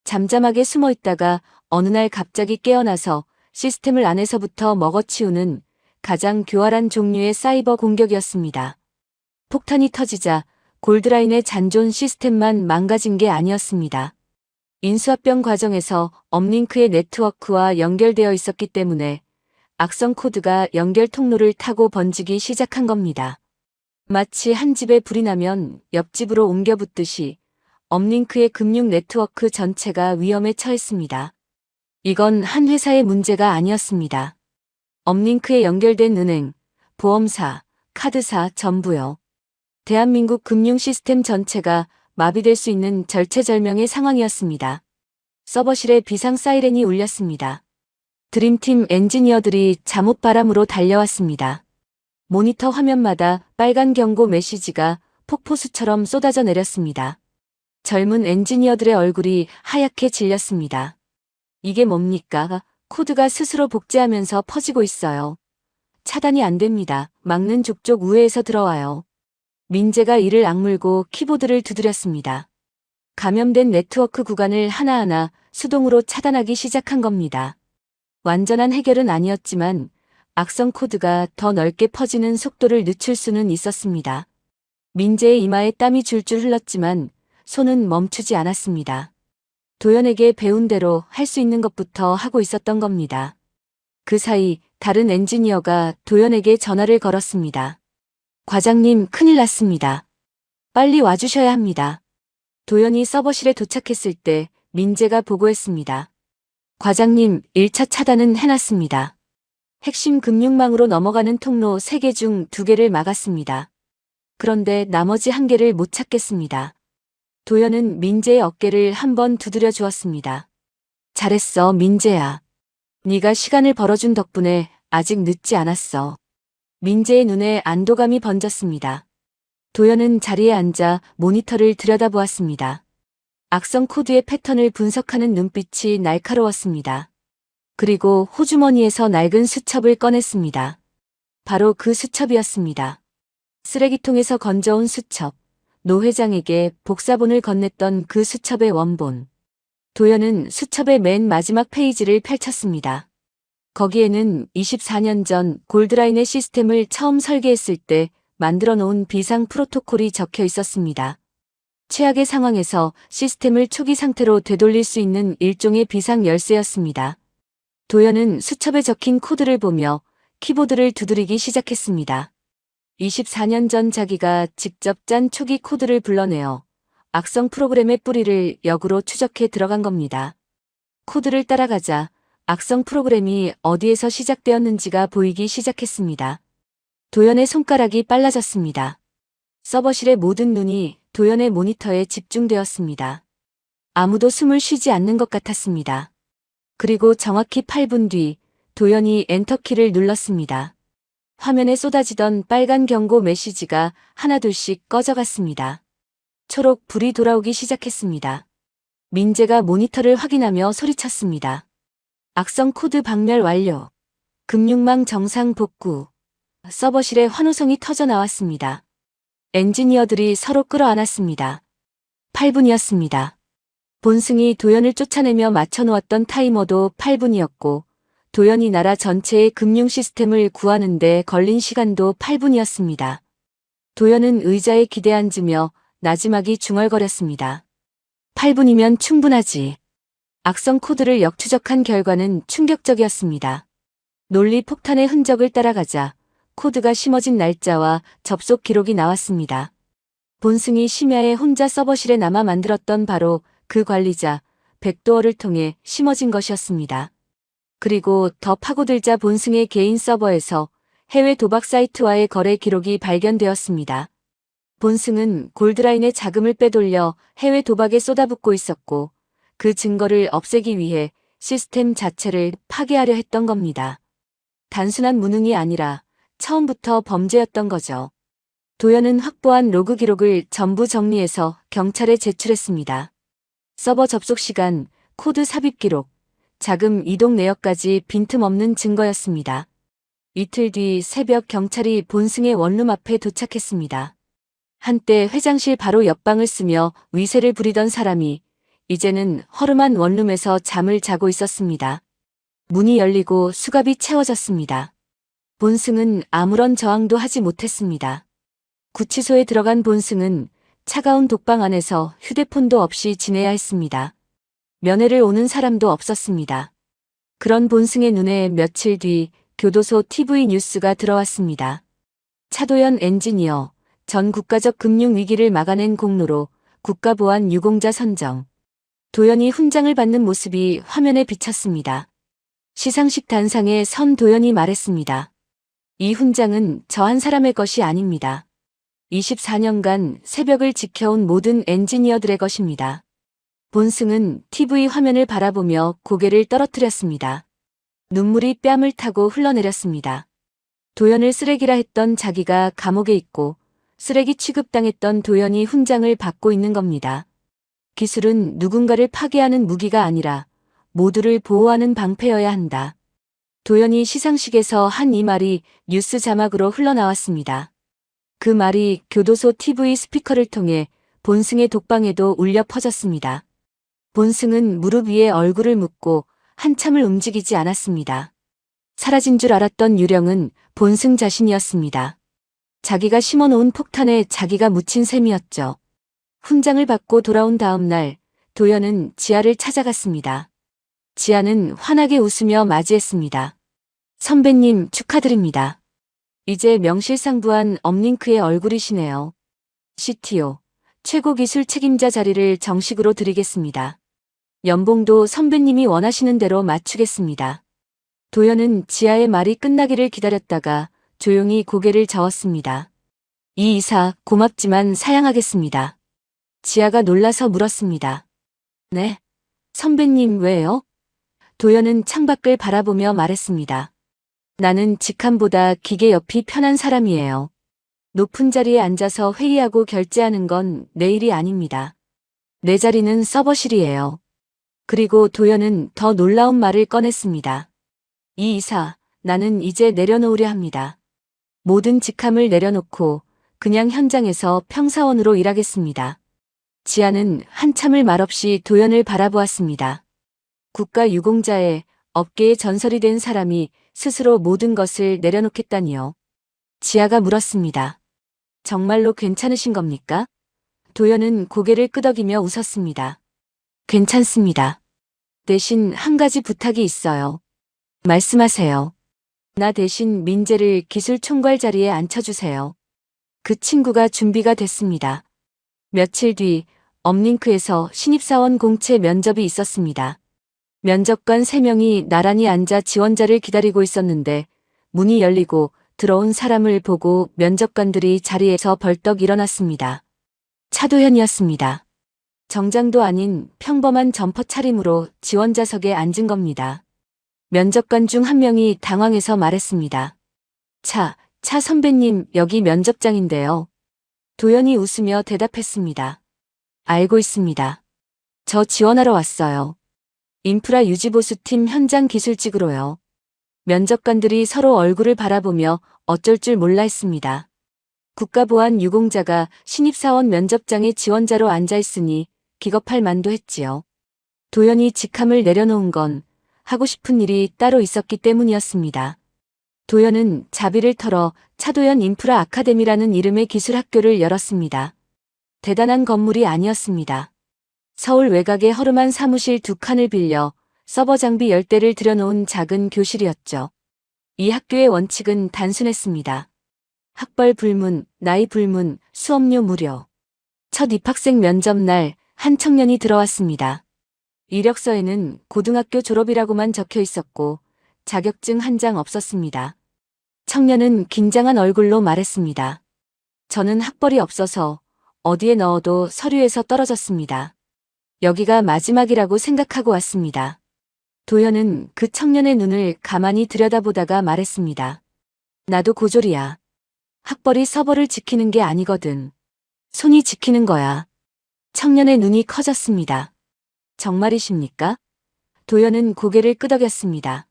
잠잠하게 숨어 있다가 어느 날 갑자기 깨어나서 시스템을 안에서부터 먹어치우는 가장 교활한 종류의 사이버 공격이었습니다. 폭탄이 터지자 골드라인의 잔존 시스템만 망가진 게 아니었습니다. 인수합병 과정에서 업링크의 네트워크와 연결되어 있었기 때문에 악성 코드가 연결 통로를 타고 번지기 시작한 겁니다. 마치 한 집에 불이 나면 옆집으로 옮겨 붙듯이 업링크의 금융 네트워크 전체가 위험에 처했습니다. 이건 한 회사의 문제가 아니었습니다. 업링크에 연결된 은행, 보험사, 카드사 전부요. 대한민국 금융 시스템 전체가 마비될 수 있는 절체절명의 상황이었습니다. 서버실에 비상 사이렌이 울렸습니다. 드림팀 엔지니어들이 잠옷바람으로 달려왔습니다. 모니터 화면마다 빨간 경고 메시지가 폭포수처럼 쏟아져 내렸습니다. 젊은 엔지니어들의 얼굴이 하얗게 질렸습니다. 이게 뭡니까? 코드가 스스로 복제하면서 퍼지고 있어요. 차단이 안 됩니다. 막는 족족 우회해서 들어와요. 민재가 이를 악물고 키보드를 두드렸습니다. 감염된 네트워크 구간을 하나하나 수동으로 차단하기 시작한 겁니다. 완전한 해결은 아니었지만 악성 코드가 더 넓게 퍼지는 속도를 늦출 수는 있었습니다. 민재의 이마에 땀이 줄줄 흘렀지만 손은 멈추지 않았습니다. 도연에게 배운 대로 할 수 있는 것부터 하고 있었던 겁니다. 그 사이 다른 엔지니어가 도연에게 전화를 걸었습니다. 과장님, 큰일 났습니다. 빨리 와주셔야 합니다. 도연이 서버실에 도착했을 때 민재가 보고했습니다. 과장님, 1차 차단은 해놨습니다. 핵심 금융망으로 넘어가는 통로 3개 중 2개를 막았습니다. 그런데 나머지 1개를 못 찾겠습니다. 도연은 민재의 어깨를 한번 두드려 주었습니다. 잘했어, 민재야. 네가 시간을 벌어준 덕분에 아직 늦지 않았어. 민재의 눈에 안도감이 번졌습니다. 도연은 자리에 앉아 모니터를 들여다보았습니다. 악성 코드의 패턴을 분석하는 눈빛이 날카로웠습니다. 그리고 호주머니에서 낡은 수첩을 꺼냈습니다. 바로 그 수첩이었습니다. 쓰레기통에서 건져온 수첩, 노 회장에게 복사본을 건넸던 그 수첩의 원본. 도연은 수첩의 맨 마지막 페이지를 펼쳤습니다. 거기에는 24년 전 골드라인의 시스템을 처음 설계했을 때 만들어 놓은 비상 프로토콜이 적혀 있었습니다. 최악의 상황에서 시스템을 초기 상태로 되돌릴 수 있는 일종의 비상 열쇠였습니다. 도연은 수첩에 적힌 코드를 보며 키보드를 두드리기 시작했습니다. 24년 전 자기가 직접 짠 초기 코드를 불러내어 악성 프로그램의 뿌리를 역으로 추적해 들어간 겁니다. 코드를 따라가자 악성 프로그램이 어디에서 시작되었는지가 보이기 시작했습니다. 도연의 손가락이 빨라졌습니다. 서버실의 모든 눈이 도연의 모니터에 집중되었습니다. 아무도 숨을 쉬지 않는 것 같았습니다. 그리고 정확히 8분 뒤 도연이 엔터키를 눌렀습니다. 화면에 쏟아지던 빨간 경고 메시지가 하나둘씩 꺼져갔습니다. 초록 불이 돌아오기 시작했습니다. 민재가 모니터를 확인하며 소리쳤습니다. 악성 코드 박멸 완료. 금융망 정상 복구. 서버실에 환호성이 터져 나왔습니다. 엔지니어들이 서로 끌어안았습니다. 8분이었습니다. 본승이 도연을 쫓아내며 맞춰놓았던 타이머도 8분이었고 도연이 나라 전체의 금융 시스템을 구하는 데 걸린 시간도 8분이었습니다. 도연은 의자에 기대앉으며 나지막이 중얼거렸습니다. 8분이면 충분하지. 악성 코드를 역추적한 결과는 충격적이었습니다. 논리 폭탄의 흔적을 따라가자 코드가 심어진 날짜와 접속 기록이 나왔습니다. 본승이 심야에 혼자 서버실에 남아 만들었던 바로 그 관리자 백도어를 통해 심어진 것이었습니다. 그리고 더 파고들자 본승의 개인 서버에서 해외 도박 사이트와의 거래 기록이 발견되었습니다. 본승은 골드라인의 자금을 빼돌려 해외 도박에 쏟아붓고 있었고 그 증거를 없애기 위해 시스템 자체를 파괴하려 했던 겁니다. 단순한 무능이 아니라 처음부터 범죄였던 거죠. 도연은 확보한 로그 기록을 전부 정리해서 경찰에 제출했습니다. 서버 접속 시간, 코드 삽입 기록, 자금 이동 내역까지 빈틈없는 증거였습니다. 이틀 뒤 새벽 경찰이 본승의 원룸 앞에 도착했습니다. 한때 회장실 바로 옆방을 쓰며 위세를 부리던 사람이 이제는 허름한 원룸에서 잠을 자고 있었습니다. 문이 열리고 수갑이 채워졌습니다. 본승은 아무런 저항도 하지 못했습니다. 구치소에 들어간 본승은 차가운 독방 안에서 휴대폰도 없이 지내야 했습니다. 면회를 오는 사람도 없었습니다. 그런 본승의 눈에 며칠 뒤 교도소 TV 뉴스가 들어왔습니다. 차도연 엔지니어, 전 국가적 금융 위기를 막아낸 공로로 국가보안 유공자 선정. 도연이 훈장을 받는 모습이 화면에 비쳤습니다. 시상식 단상에 선 도연이 말했습니다. 이 훈장은 저 한 사람의 것이 아닙니다. 24년간 새벽을 지켜온 모든 엔지니어들의 것입니다. 본승은 TV 화면을 바라보며 고개를 떨어뜨렸습니다. 눈물이 뺨을 타고 흘러내렸습니다. 도연을 쓰레기라 했던 자기가 감옥에 있고 쓰레기 취급당했던 도연이 훈장을 받고 있는 겁니다. 기술은 누군가를 파괴하는 무기가 아니라 모두를 보호하는 방패여야 한다. 도연이 시상식에서 한 이 말이 뉴스 자막으로 흘러나왔습니다. 그 말이 교도소 TV 스피커를 통해 본승의 독방에도 울려 퍼졌습니다. 본승은 무릎 위에 얼굴을 묻고 한참을 움직이지 않았습니다. 사라진 줄 알았던 유령은 본승 자신이었습니다. 자기가 심어놓은 폭탄에 자기가 묻힌 셈이었죠. 훈장을 받고 돌아온 다음 날, 도연은 지아를 찾아갔습니다. 지아는 환하게 웃으며 맞이했습니다. 선배님 축하드립니다. 이제 명실상부한 업링크의 얼굴이시네요. CTO, 최고 기술 책임자 자리를 정식으로 드리겠습니다. 연봉도 선배님이 원하시는 대로 맞추겠습니다. 도연은 지아의 말이 끝나기를 기다렸다가 조용히 고개를 저었습니다. 이 이사 고맙지만 사양하겠습니다. 지아가 놀라서 물었습니다. 네? 선배님 왜요? 도연은 창밖을 바라보며 말했습니다. 나는 직함보다 기계 옆이 편한 사람이에요. 높은 자리에 앉아서 회의하고 결제하는 건 내 일이 아닙니다. 내 자리는 서버실이에요. 그리고 도연은 더 놀라운 말을 꺼냈습니다. 이 이사, 나는 이제 내려놓으려 합니다. 모든 직함을 내려놓고 그냥 현장에서 평사원으로 일하겠습니다. 지아는 한참을 말없이 도연을 바라보았습니다. 국가 유공자의 업계의 전설이 된 사람이 스스로 모든 것을 내려놓겠다니요. 지아가 물었습니다. 정말로 괜찮으신 겁니까? 도연은 고개를 끄덕이며 웃었습니다. 괜찮습니다. 대신 한 가지 부탁이 있어요. 말씀하세요. 나 대신 민재를 기술 총괄 자리에 앉혀주세요. 그 친구가 준비가 됐습니다. 며칠 뒤 업링크에서 신입사원 공채 면접이 있었습니다. 면접관 3명이 나란히 앉아 지원자를 기다리고 있었는데 문이 열리고 들어온 사람을 보고 면접관들이 자리에서 벌떡 일어났습니다. 차도현이었습니다. 정장도 아닌 평범한 점퍼 차림으로 지원자석에 앉은 겁니다. 면접관 중 한 명이 당황해서 말했습니다. 차 선배님 여기 면접장인데요. 도연이 웃으며 대답했습니다. 알고 있습니다. 저 지원하러 왔어요. 인프라 유지보수팀 현장 기술직으로요. 면접관들이 서로 얼굴을 바라보며 어쩔 줄 몰라 했습니다. 국가보안 유공자가 신입사원 면접장에 지원자로 앉아있으니 기겁할 만도 했지요. 도연이 직함을 내려놓은 건 하고 싶은 일이 따로 있었기 때문이었습니다. 도연은 자비를 털어 차도연 인프라 아카데미라는 이름의 기술학교를 열었습니다. 대단한 건물이 아니었습니다. 서울 외곽의 허름한 사무실 2칸을 빌려 서버 장비 10대를 들여놓은 작은 교실이었죠. 이 학교의 원칙은 단순했습니다. 학벌 불문, 나이 불문, 수업료 무료. 첫 입학생 면접 날 한 청년이 들어왔습니다. 이력서에는 고등학교 졸업이라고만 적혀 있었고 자격증 한 장 없었습니다. 청년은 긴장한 얼굴로 말했습니다. 저는 학벌이 없어서 어디에 넣어도 서류에서 떨어졌습니다. 여기가 마지막이라고 생각하고 왔습니다. 도연은 그 청년의 눈을 가만히 들여다보다가 말했습니다. 나도 고졸이야. 학벌이 서버를 지키는 게 아니거든. 손이 지키는 거야. 청년의 눈이 커졌습니다. 정말이십니까? 도연은 고개를 끄덕였습니다.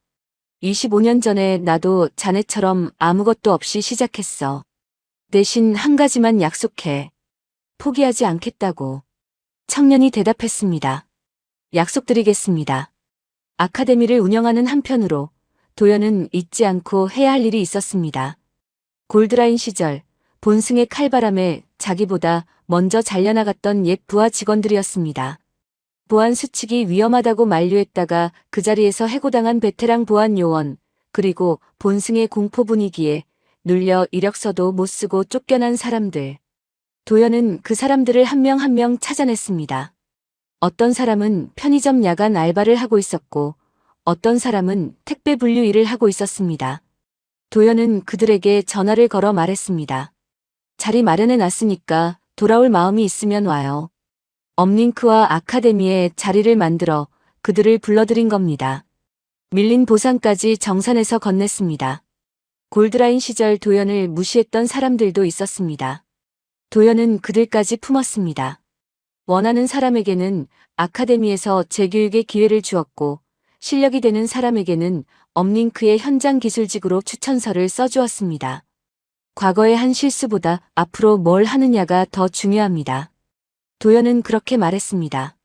25년 전에 나도 자네처럼 아무것도 없이 시작했어. 대신 한 가지만 약속해. 포기하지 않겠다고. 청년이 대답했습니다. 약속드리겠습니다. 아카데미를 운영하는 한편으로 도연은 잊지 않고 해야 할 일이 있었습니다. 골드라인 시절 본승의 칼바람에 자기보다 먼저 잘려나갔던 옛 부하 직원들이었습니다. 보안 수칙이 위험하다고 만류했다가 그 자리에서 해고당한 베테랑 보안 요원, 그리고 본승의 공포 분위기에 눌려 이력서도 못 쓰고 쫓겨난 사람들. 도연은 그 사람들을 한 명 한 명 찾아냈습니다. 어떤 사람은 편의점 야간 알바를 하고 있었고 어떤 사람은 택배 분류 일을 하고 있었습니다. 도연은 그들에게 전화를 걸어 말했습니다. 자리 마련해 놨으니까 돌아올 마음이 있으면 와요. 업링크와 아카데미에 자리를 만들어 그들을 불러들인 겁니다. 밀린 보상까지 정산해서 건넸습니다. 골드라인 시절 도연을 무시했던 사람들도 있었습니다. 도연은 그들까지 품었습니다. 원하는 사람에게는 아카데미에서 재교육의 기회를 주었고 실력이 되는 사람에게는 업링크의 현장 기술직으로 추천서를 써주었습니다. 과거의 한 실수보다 앞으로 뭘 하느냐가 더 중요합니다. 도연은 그렇게 말했습니다.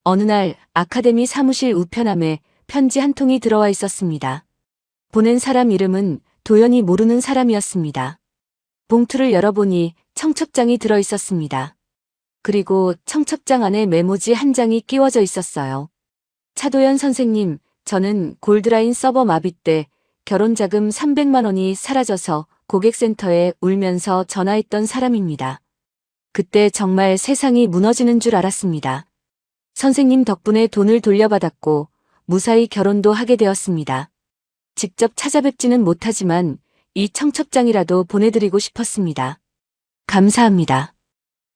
어느 날 아카데미 사무실 우편함에 편지 한 통이 들어와 있었습니다. 보낸 사람 이름은 도연이 모르는 사람이었습니다. 봉투를 열어보니 청첩장이 들어 있었습니다. 그리고 청첩장 안에 메모지 한 장이 끼워져 있었어요. 차도연 선생님, 저는 골드라인 서버 마비 때 결혼자금 300만 원이 사라져서 고객센터에 울면서 전화했던 사람입니다. 그때 정말 세상이 무너지는 줄 알았습니다. 선생님 덕분에 돈을 돌려받았고 무사히 결혼도 하게 되었습니다. 직접 찾아뵙지는 못하지만 이 청첩장이라도 보내드리고 싶었습니다. 감사합니다.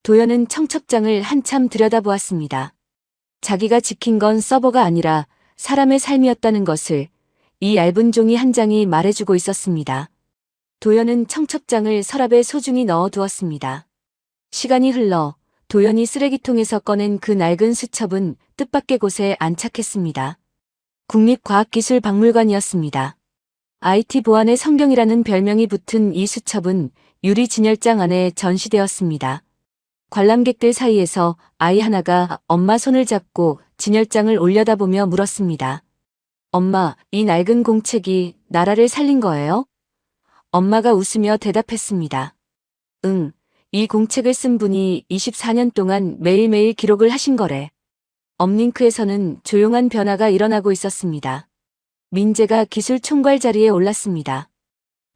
도연은 청첩장을 한참 들여다보았습니다. 자기가 지킨 건 서버가 아니라 사람의 삶이었다는 것을 이 얇은 종이 한 장이 말해주고 있었습니다. 도연은 청첩장을 서랍에 소중히 넣어두었습니다. 시간이 흘러 도연이 쓰레기통에서 꺼낸 그 낡은 수첩은 뜻밖의 곳에 안착했습니다. 국립과학기술박물관이었습니다. IT 보안의 성경이라는 별명이 붙은 이 수첩은 유리 진열장 안에 전시되었습니다. 관람객들 사이에서 아이 하나가 엄마 손을 잡고 진열장을 올려다보며 물었습니다. 엄마, 이 낡은 공책이 나라를 살린 거예요? 엄마가 웃으며 대답했습니다. 응, 이 공책을 쓴 분이 24년 동안 매일매일 기록을 하신 거래. 업링크에서는 조용한 변화가 일어나고 있었습니다. 민재가 기술 총괄 자리에 올랐습니다.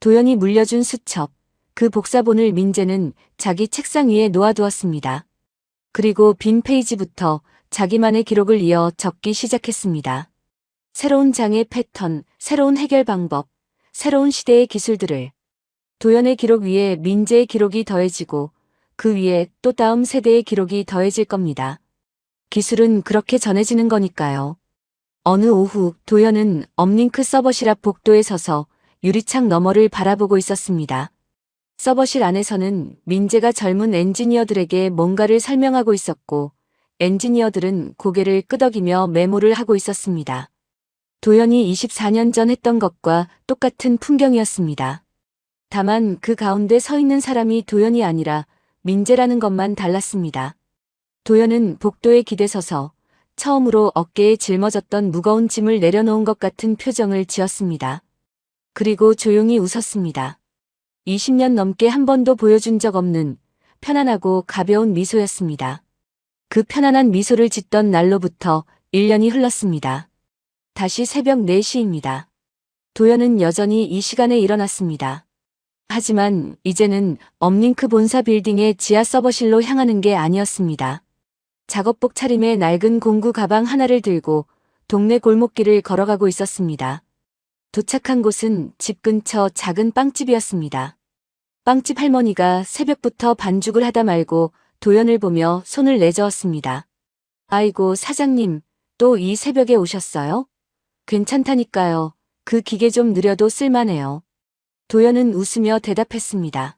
도연이 물려준 수첩, 그 복사본을 민재는 자기 책상 위에 놓아두었습니다. 그리고 빈 페이지부터 자기만의 기록을 이어 적기 시작했습니다. 새로운 장의 패턴, 새로운 해결 방법, 새로운 시대의 기술들을. 도연의 기록 위에 민재의 기록이 더해지고 그 위에 또 다음 세대의 기록이 더해질 겁니다. 기술은 그렇게 전해지는 거니까요. 어느 오후 도연은 업링크 서버실 앞 복도에 서서 유리창 너머를 바라보고 있었습니다. 서버실 안에서는 민재가 젊은 엔지니어들에게 뭔가를 설명하고 있었고 엔지니어들은 고개를 끄덕이며 메모를 하고 있었습니다. 도연이 24년 전 했던 것과 똑같은 풍경이었습니다. 다만 그 가운데 서 있는 사람이 도연이 아니라 민재라는 것만 달랐습니다. 도연은 복도에 기대서서 처음으로 어깨에 짊어졌던 무거운 짐을 내려놓은 것 같은 표정을 지었습니다. 그리고 조용히 웃었습니다. 20년 넘게 한 번도 보여준 적 없는 편안하고 가벼운 미소였습니다. 그 편안한 미소를 짓던 날로부터 1년이 흘렀습니다. 다시 새벽 4시입니다. 도연은 여전히 이 시간에 일어났습니다. 하지만 이제는 업링크 본사 빌딩의 지하 서버실로 향하는 게 아니었습니다. 작업복 차림의 낡은 공구 가방 하나를 들고 동네 골목길을 걸어가고 있었습니다. 도착한 곳은 집 근처 작은 빵집이었습니다. 빵집 할머니가 새벽부터 반죽을 하다 말고 도연을 보며 손을 내저었습니다. 아이고 사장님, 또 이 새벽에 오셨어요? 괜찮다니까요. 그 기계 좀 느려도 쓸만해요. 도연은 웃으며 대답했습니다.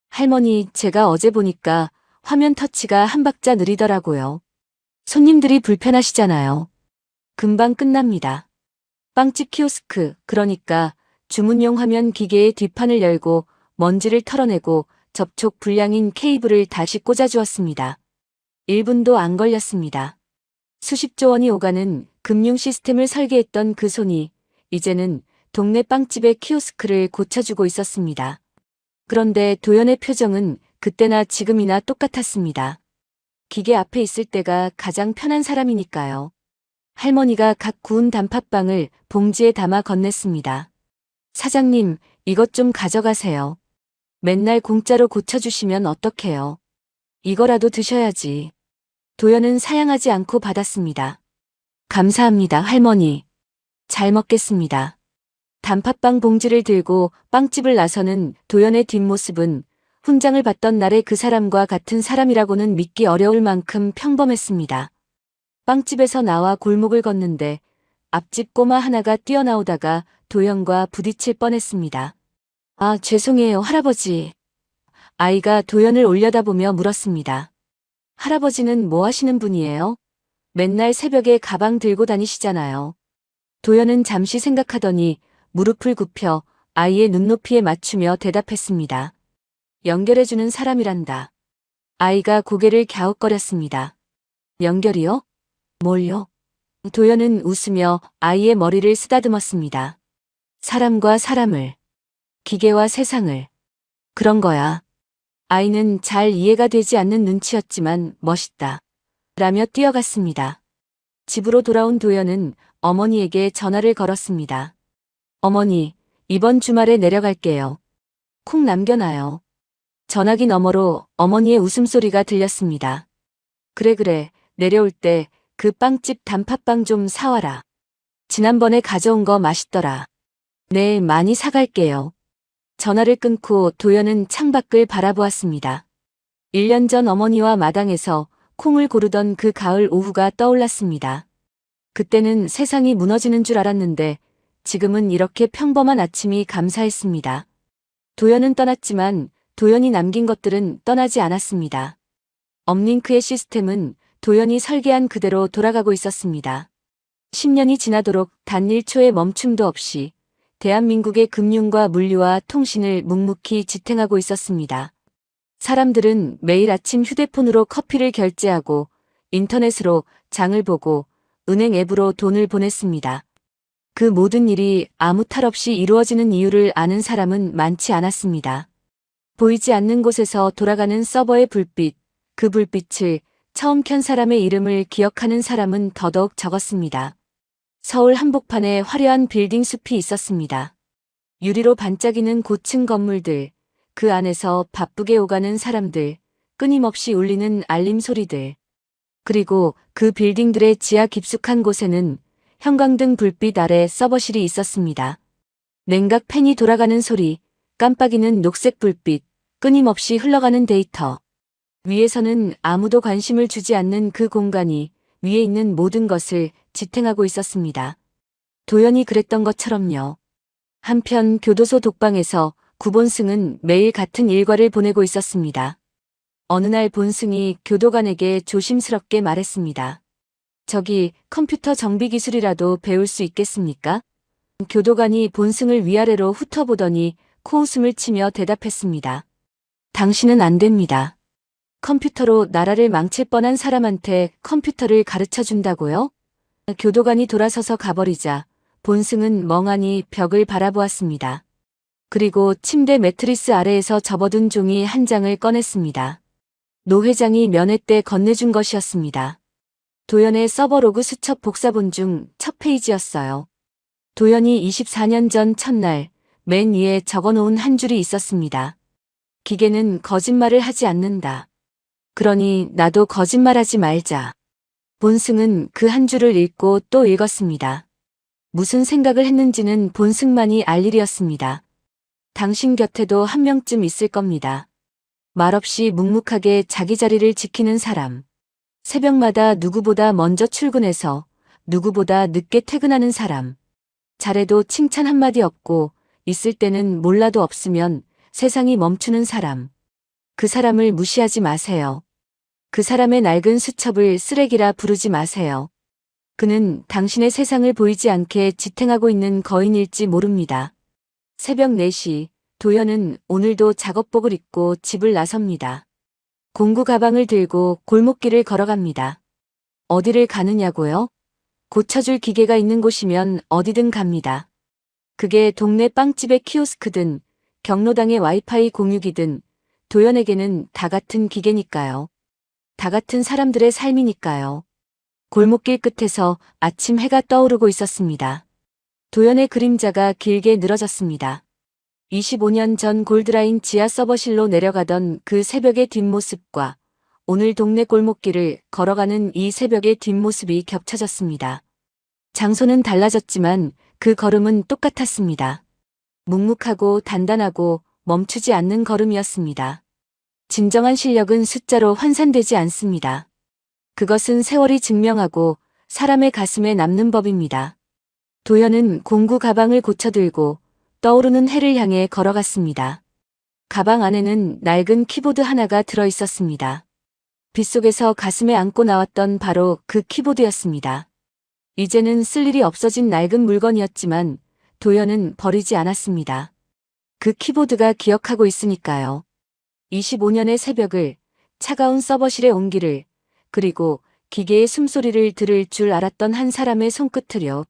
할머니, 제가 어제 보니까 화면 터치가 한 박자 느리더라고요. 손님들이 불편하시잖아요. 금방 끝납니다. 빵집 키오스크, 그러니까 주문용 화면 기계의 뒷판을 열고 먼지를 털어내고 접촉 불량인 케이블을 다시 꽂아주었습니다. 1분도 안 걸렸습니다. 수십조 원이 오가는 금융 시스템을 설계했던 그 손이 이제는 동네 빵집의 키오스크를 고쳐주고 있었습니다. 그런데 도연의 표정은 그때나 지금이나 똑같았습니다. 기계 앞에 있을 때가 가장 편한 사람이니까요. 할머니가 각 구운 단팥빵을 봉지에 담아 건넸습니다. 사장님, 이것 좀 가져가세요. 맨날 공짜로 고쳐주시면 어떡해요. 이거라도 드셔야지. 도연은 사양하지 않고 받았습니다. 감사합니다, 할머니. 잘 먹겠습니다. 단팥빵 봉지를 들고 빵집을 나서는 도연의 뒷모습은 훈장을 받던 날의 그 사람과 같은 사람이라고는 믿기 어려울 만큼 평범했습니다. 빵집에서 나와 골목을 걷는데 앞집 꼬마 하나가 뛰어나오다가 도연과 부딪힐 뻔했습니다. 아, 죄송해요, 할아버지. 아이가 도연을 올려다보며 물었습니다. 할아버지는 뭐 하시는 분이에요? 맨날 새벽에 가방 들고 다니시잖아요. 도연은 잠시 생각하더니 무릎을 굽혀 아이의 눈높이에 맞추며 대답했습니다. 연결해주는 사람이란다. 아이가 고개를 갸웃거렸습니다. 연결이요? 뭘요? 도연은 웃으며 아이의 머리를 쓰다듬었습니다. 사람과 사람을, 기계와 세상을. 그런 거야. 아이는 잘 이해가 되지 않는 눈치였지만 멋있다. 라며 뛰어갔습니다. 집으로 돌아온 도연은 어머니에게 전화를 걸었습니다. 어머니, 이번 주말에 내려갈게요. 콩 남겨놔요. 전화기 너머로 어머니의 웃음소리가 들렸습니다. 그래, 내려올 때 그 빵집 단팥빵 좀 사와라. 지난번에 가져온 거 맛있더라. 네, 많이 사갈게요. 전화를 끊고 도연은 창밖을 바라보았습니다. 1년 전 어머니와 마당에서 콩을 고르던 그 가을 오후가 떠올랐습니다. 그때는 세상이 무너지는 줄 알았는데 지금은 이렇게 평범한 아침이 감사했습니다. 도연은 떠났지만 도연이 남긴 것들은 떠나지 않았습니다. 업링크의 시스템은 도연이 설계한 그대로 돌아가고 있었습니다. 10년이 지나도록 단 1초의 멈춤도 없이 대한민국의 금융과 물류와 통신을 묵묵히 지탱하고 있었습니다. 사람들은 매일 아침 휴대폰으로 커피를 결제하고 인터넷으로 장을 보고 은행 앱으로 돈을 보냈습니다. 그 모든 일이 아무 탈 없이 이루어지는 이유를 아는 사람은 많지 않았습니다. 보이지 않는 곳에서 돌아가는 서버의 불빛, 그 불빛을 처음 켠 사람의 이름을 기억하는 사람은 더더욱 적었습니다. 서울 한복판에 화려한 빌딩 숲이 있었습니다. 유리로 반짝이는 고층 건물들, 그 안에서 바쁘게 오가는 사람들, 끊임없이 울리는 알림 소리들. 그리고 그 빌딩들의 지하 깊숙한 곳에는 형광등 불빛 아래 서버실이 있었습니다. 냉각 팬이 돌아가는 소리, 깜빡이는 녹색 불빛, 끊임없이 흘러가는 데이터. 위에서는 아무도 관심을 주지 않는 그 공간이 위에 있는 모든 것을 지탱하고 있었습니다. 도연이 그랬던 것처럼요. 한편 교도소 독방에서 구본승은 매일 같은 일과를 보내고 있었습니다. 어느 날 본승이 교도관에게 조심스럽게 말했습니다. 저기 컴퓨터 정비 기술이라도 배울 수 있겠습니까? 교도관이 본승을 위아래로 훑어보더니 코웃음을 치며 대답했습니다. 당신은 안 됩니다. 컴퓨터로 나라를 망칠 뻔한 사람한테 컴퓨터를 가르쳐 준다고요? 교도관이 돌아서서 가버리자 본승은 멍하니 벽을 바라보았습니다. 그리고 침대 매트리스 아래에서 접어둔 종이 한 장을 꺼냈습니다. 노 회장이 면회 때 건네준 것이었습니다. 도연의 서버로그 수첩 복사본 중 첫 페이지였어요. 도연이 24년 전 첫날 맨 위에 적어놓은 한 줄이 있었습니다. 기계는 거짓말을 하지 않는다. 그러니 나도 거짓말하지 말자. 본승은 그 한 줄을 읽고 또 읽었습니다. 무슨 생각을 했는지는 본승만이 알 일이었습니다. 당신 곁에도 한 명쯤 있을 겁니다. 말없이 묵묵하게 자기 자리를 지키는 사람. 새벽마다 누구보다 먼저 출근해서 누구보다 늦게 퇴근하는 사람. 잘해도 칭찬 한마디 없고 있을 때는 몰라도 없으면 세상이 멈추는 사람. 그 사람을 무시하지 마세요. 그 사람의 낡은 수첩을 쓰레기라 부르지 마세요. 그는 당신의 세상을 보이지 않게 지탱하고 있는 거인일지 모릅니다. 새벽 4시, 도연은 오늘도 작업복을 입고 집을 나섭니다. 공구 가방을 들고 골목길을 걸어갑니다. 어디를 가느냐고요? 고쳐줄 기계가 있는 곳이면 어디든 갑니다. 그게 동네 빵집의 키오스크든 경로당의 와이파이 공유기든 도연에게는 다 같은 기계니까요. 다 같은 사람들의 삶이니까요. 골목길 끝에서 아침 해가 떠오르고 있었습니다. 도연의 그림자가 길게 늘어졌습니다. 25년 전 골드라인 지하 서버실로 내려가던 그 새벽의 뒷모습과 오늘 동네 골목길을 걸어가는 이 새벽의 뒷모습이 겹쳐졌습니다. 장소는 달라졌지만 그 걸음은 똑같았습니다. 묵묵하고 단단하고 멈추지 않는 걸음이었습니다. 진정한 실력은 숫자로 환산되지 않습니다. 그것은 세월이 증명하고 사람의 가슴에 남는 법입니다. 도연은 공구 가방을 고쳐들고 떠오르는 해를 향해 걸어갔습니다. 가방 안에는 낡은 키보드 하나가 들어 있었습니다. 빗속에서 가슴에 안고 나왔던 바로 그 키보드였습니다. 이제는 쓸 일이 없어진 낡은 물건이었지만 도연은 버리지 않았습니다. 그 키보드가 기억하고 있으니까요. 25년의 새벽을, 차가운 서버실의 온기를, 그리고 기계의 숨소리를 들을 줄 알았던 한 사람의 손끝을요.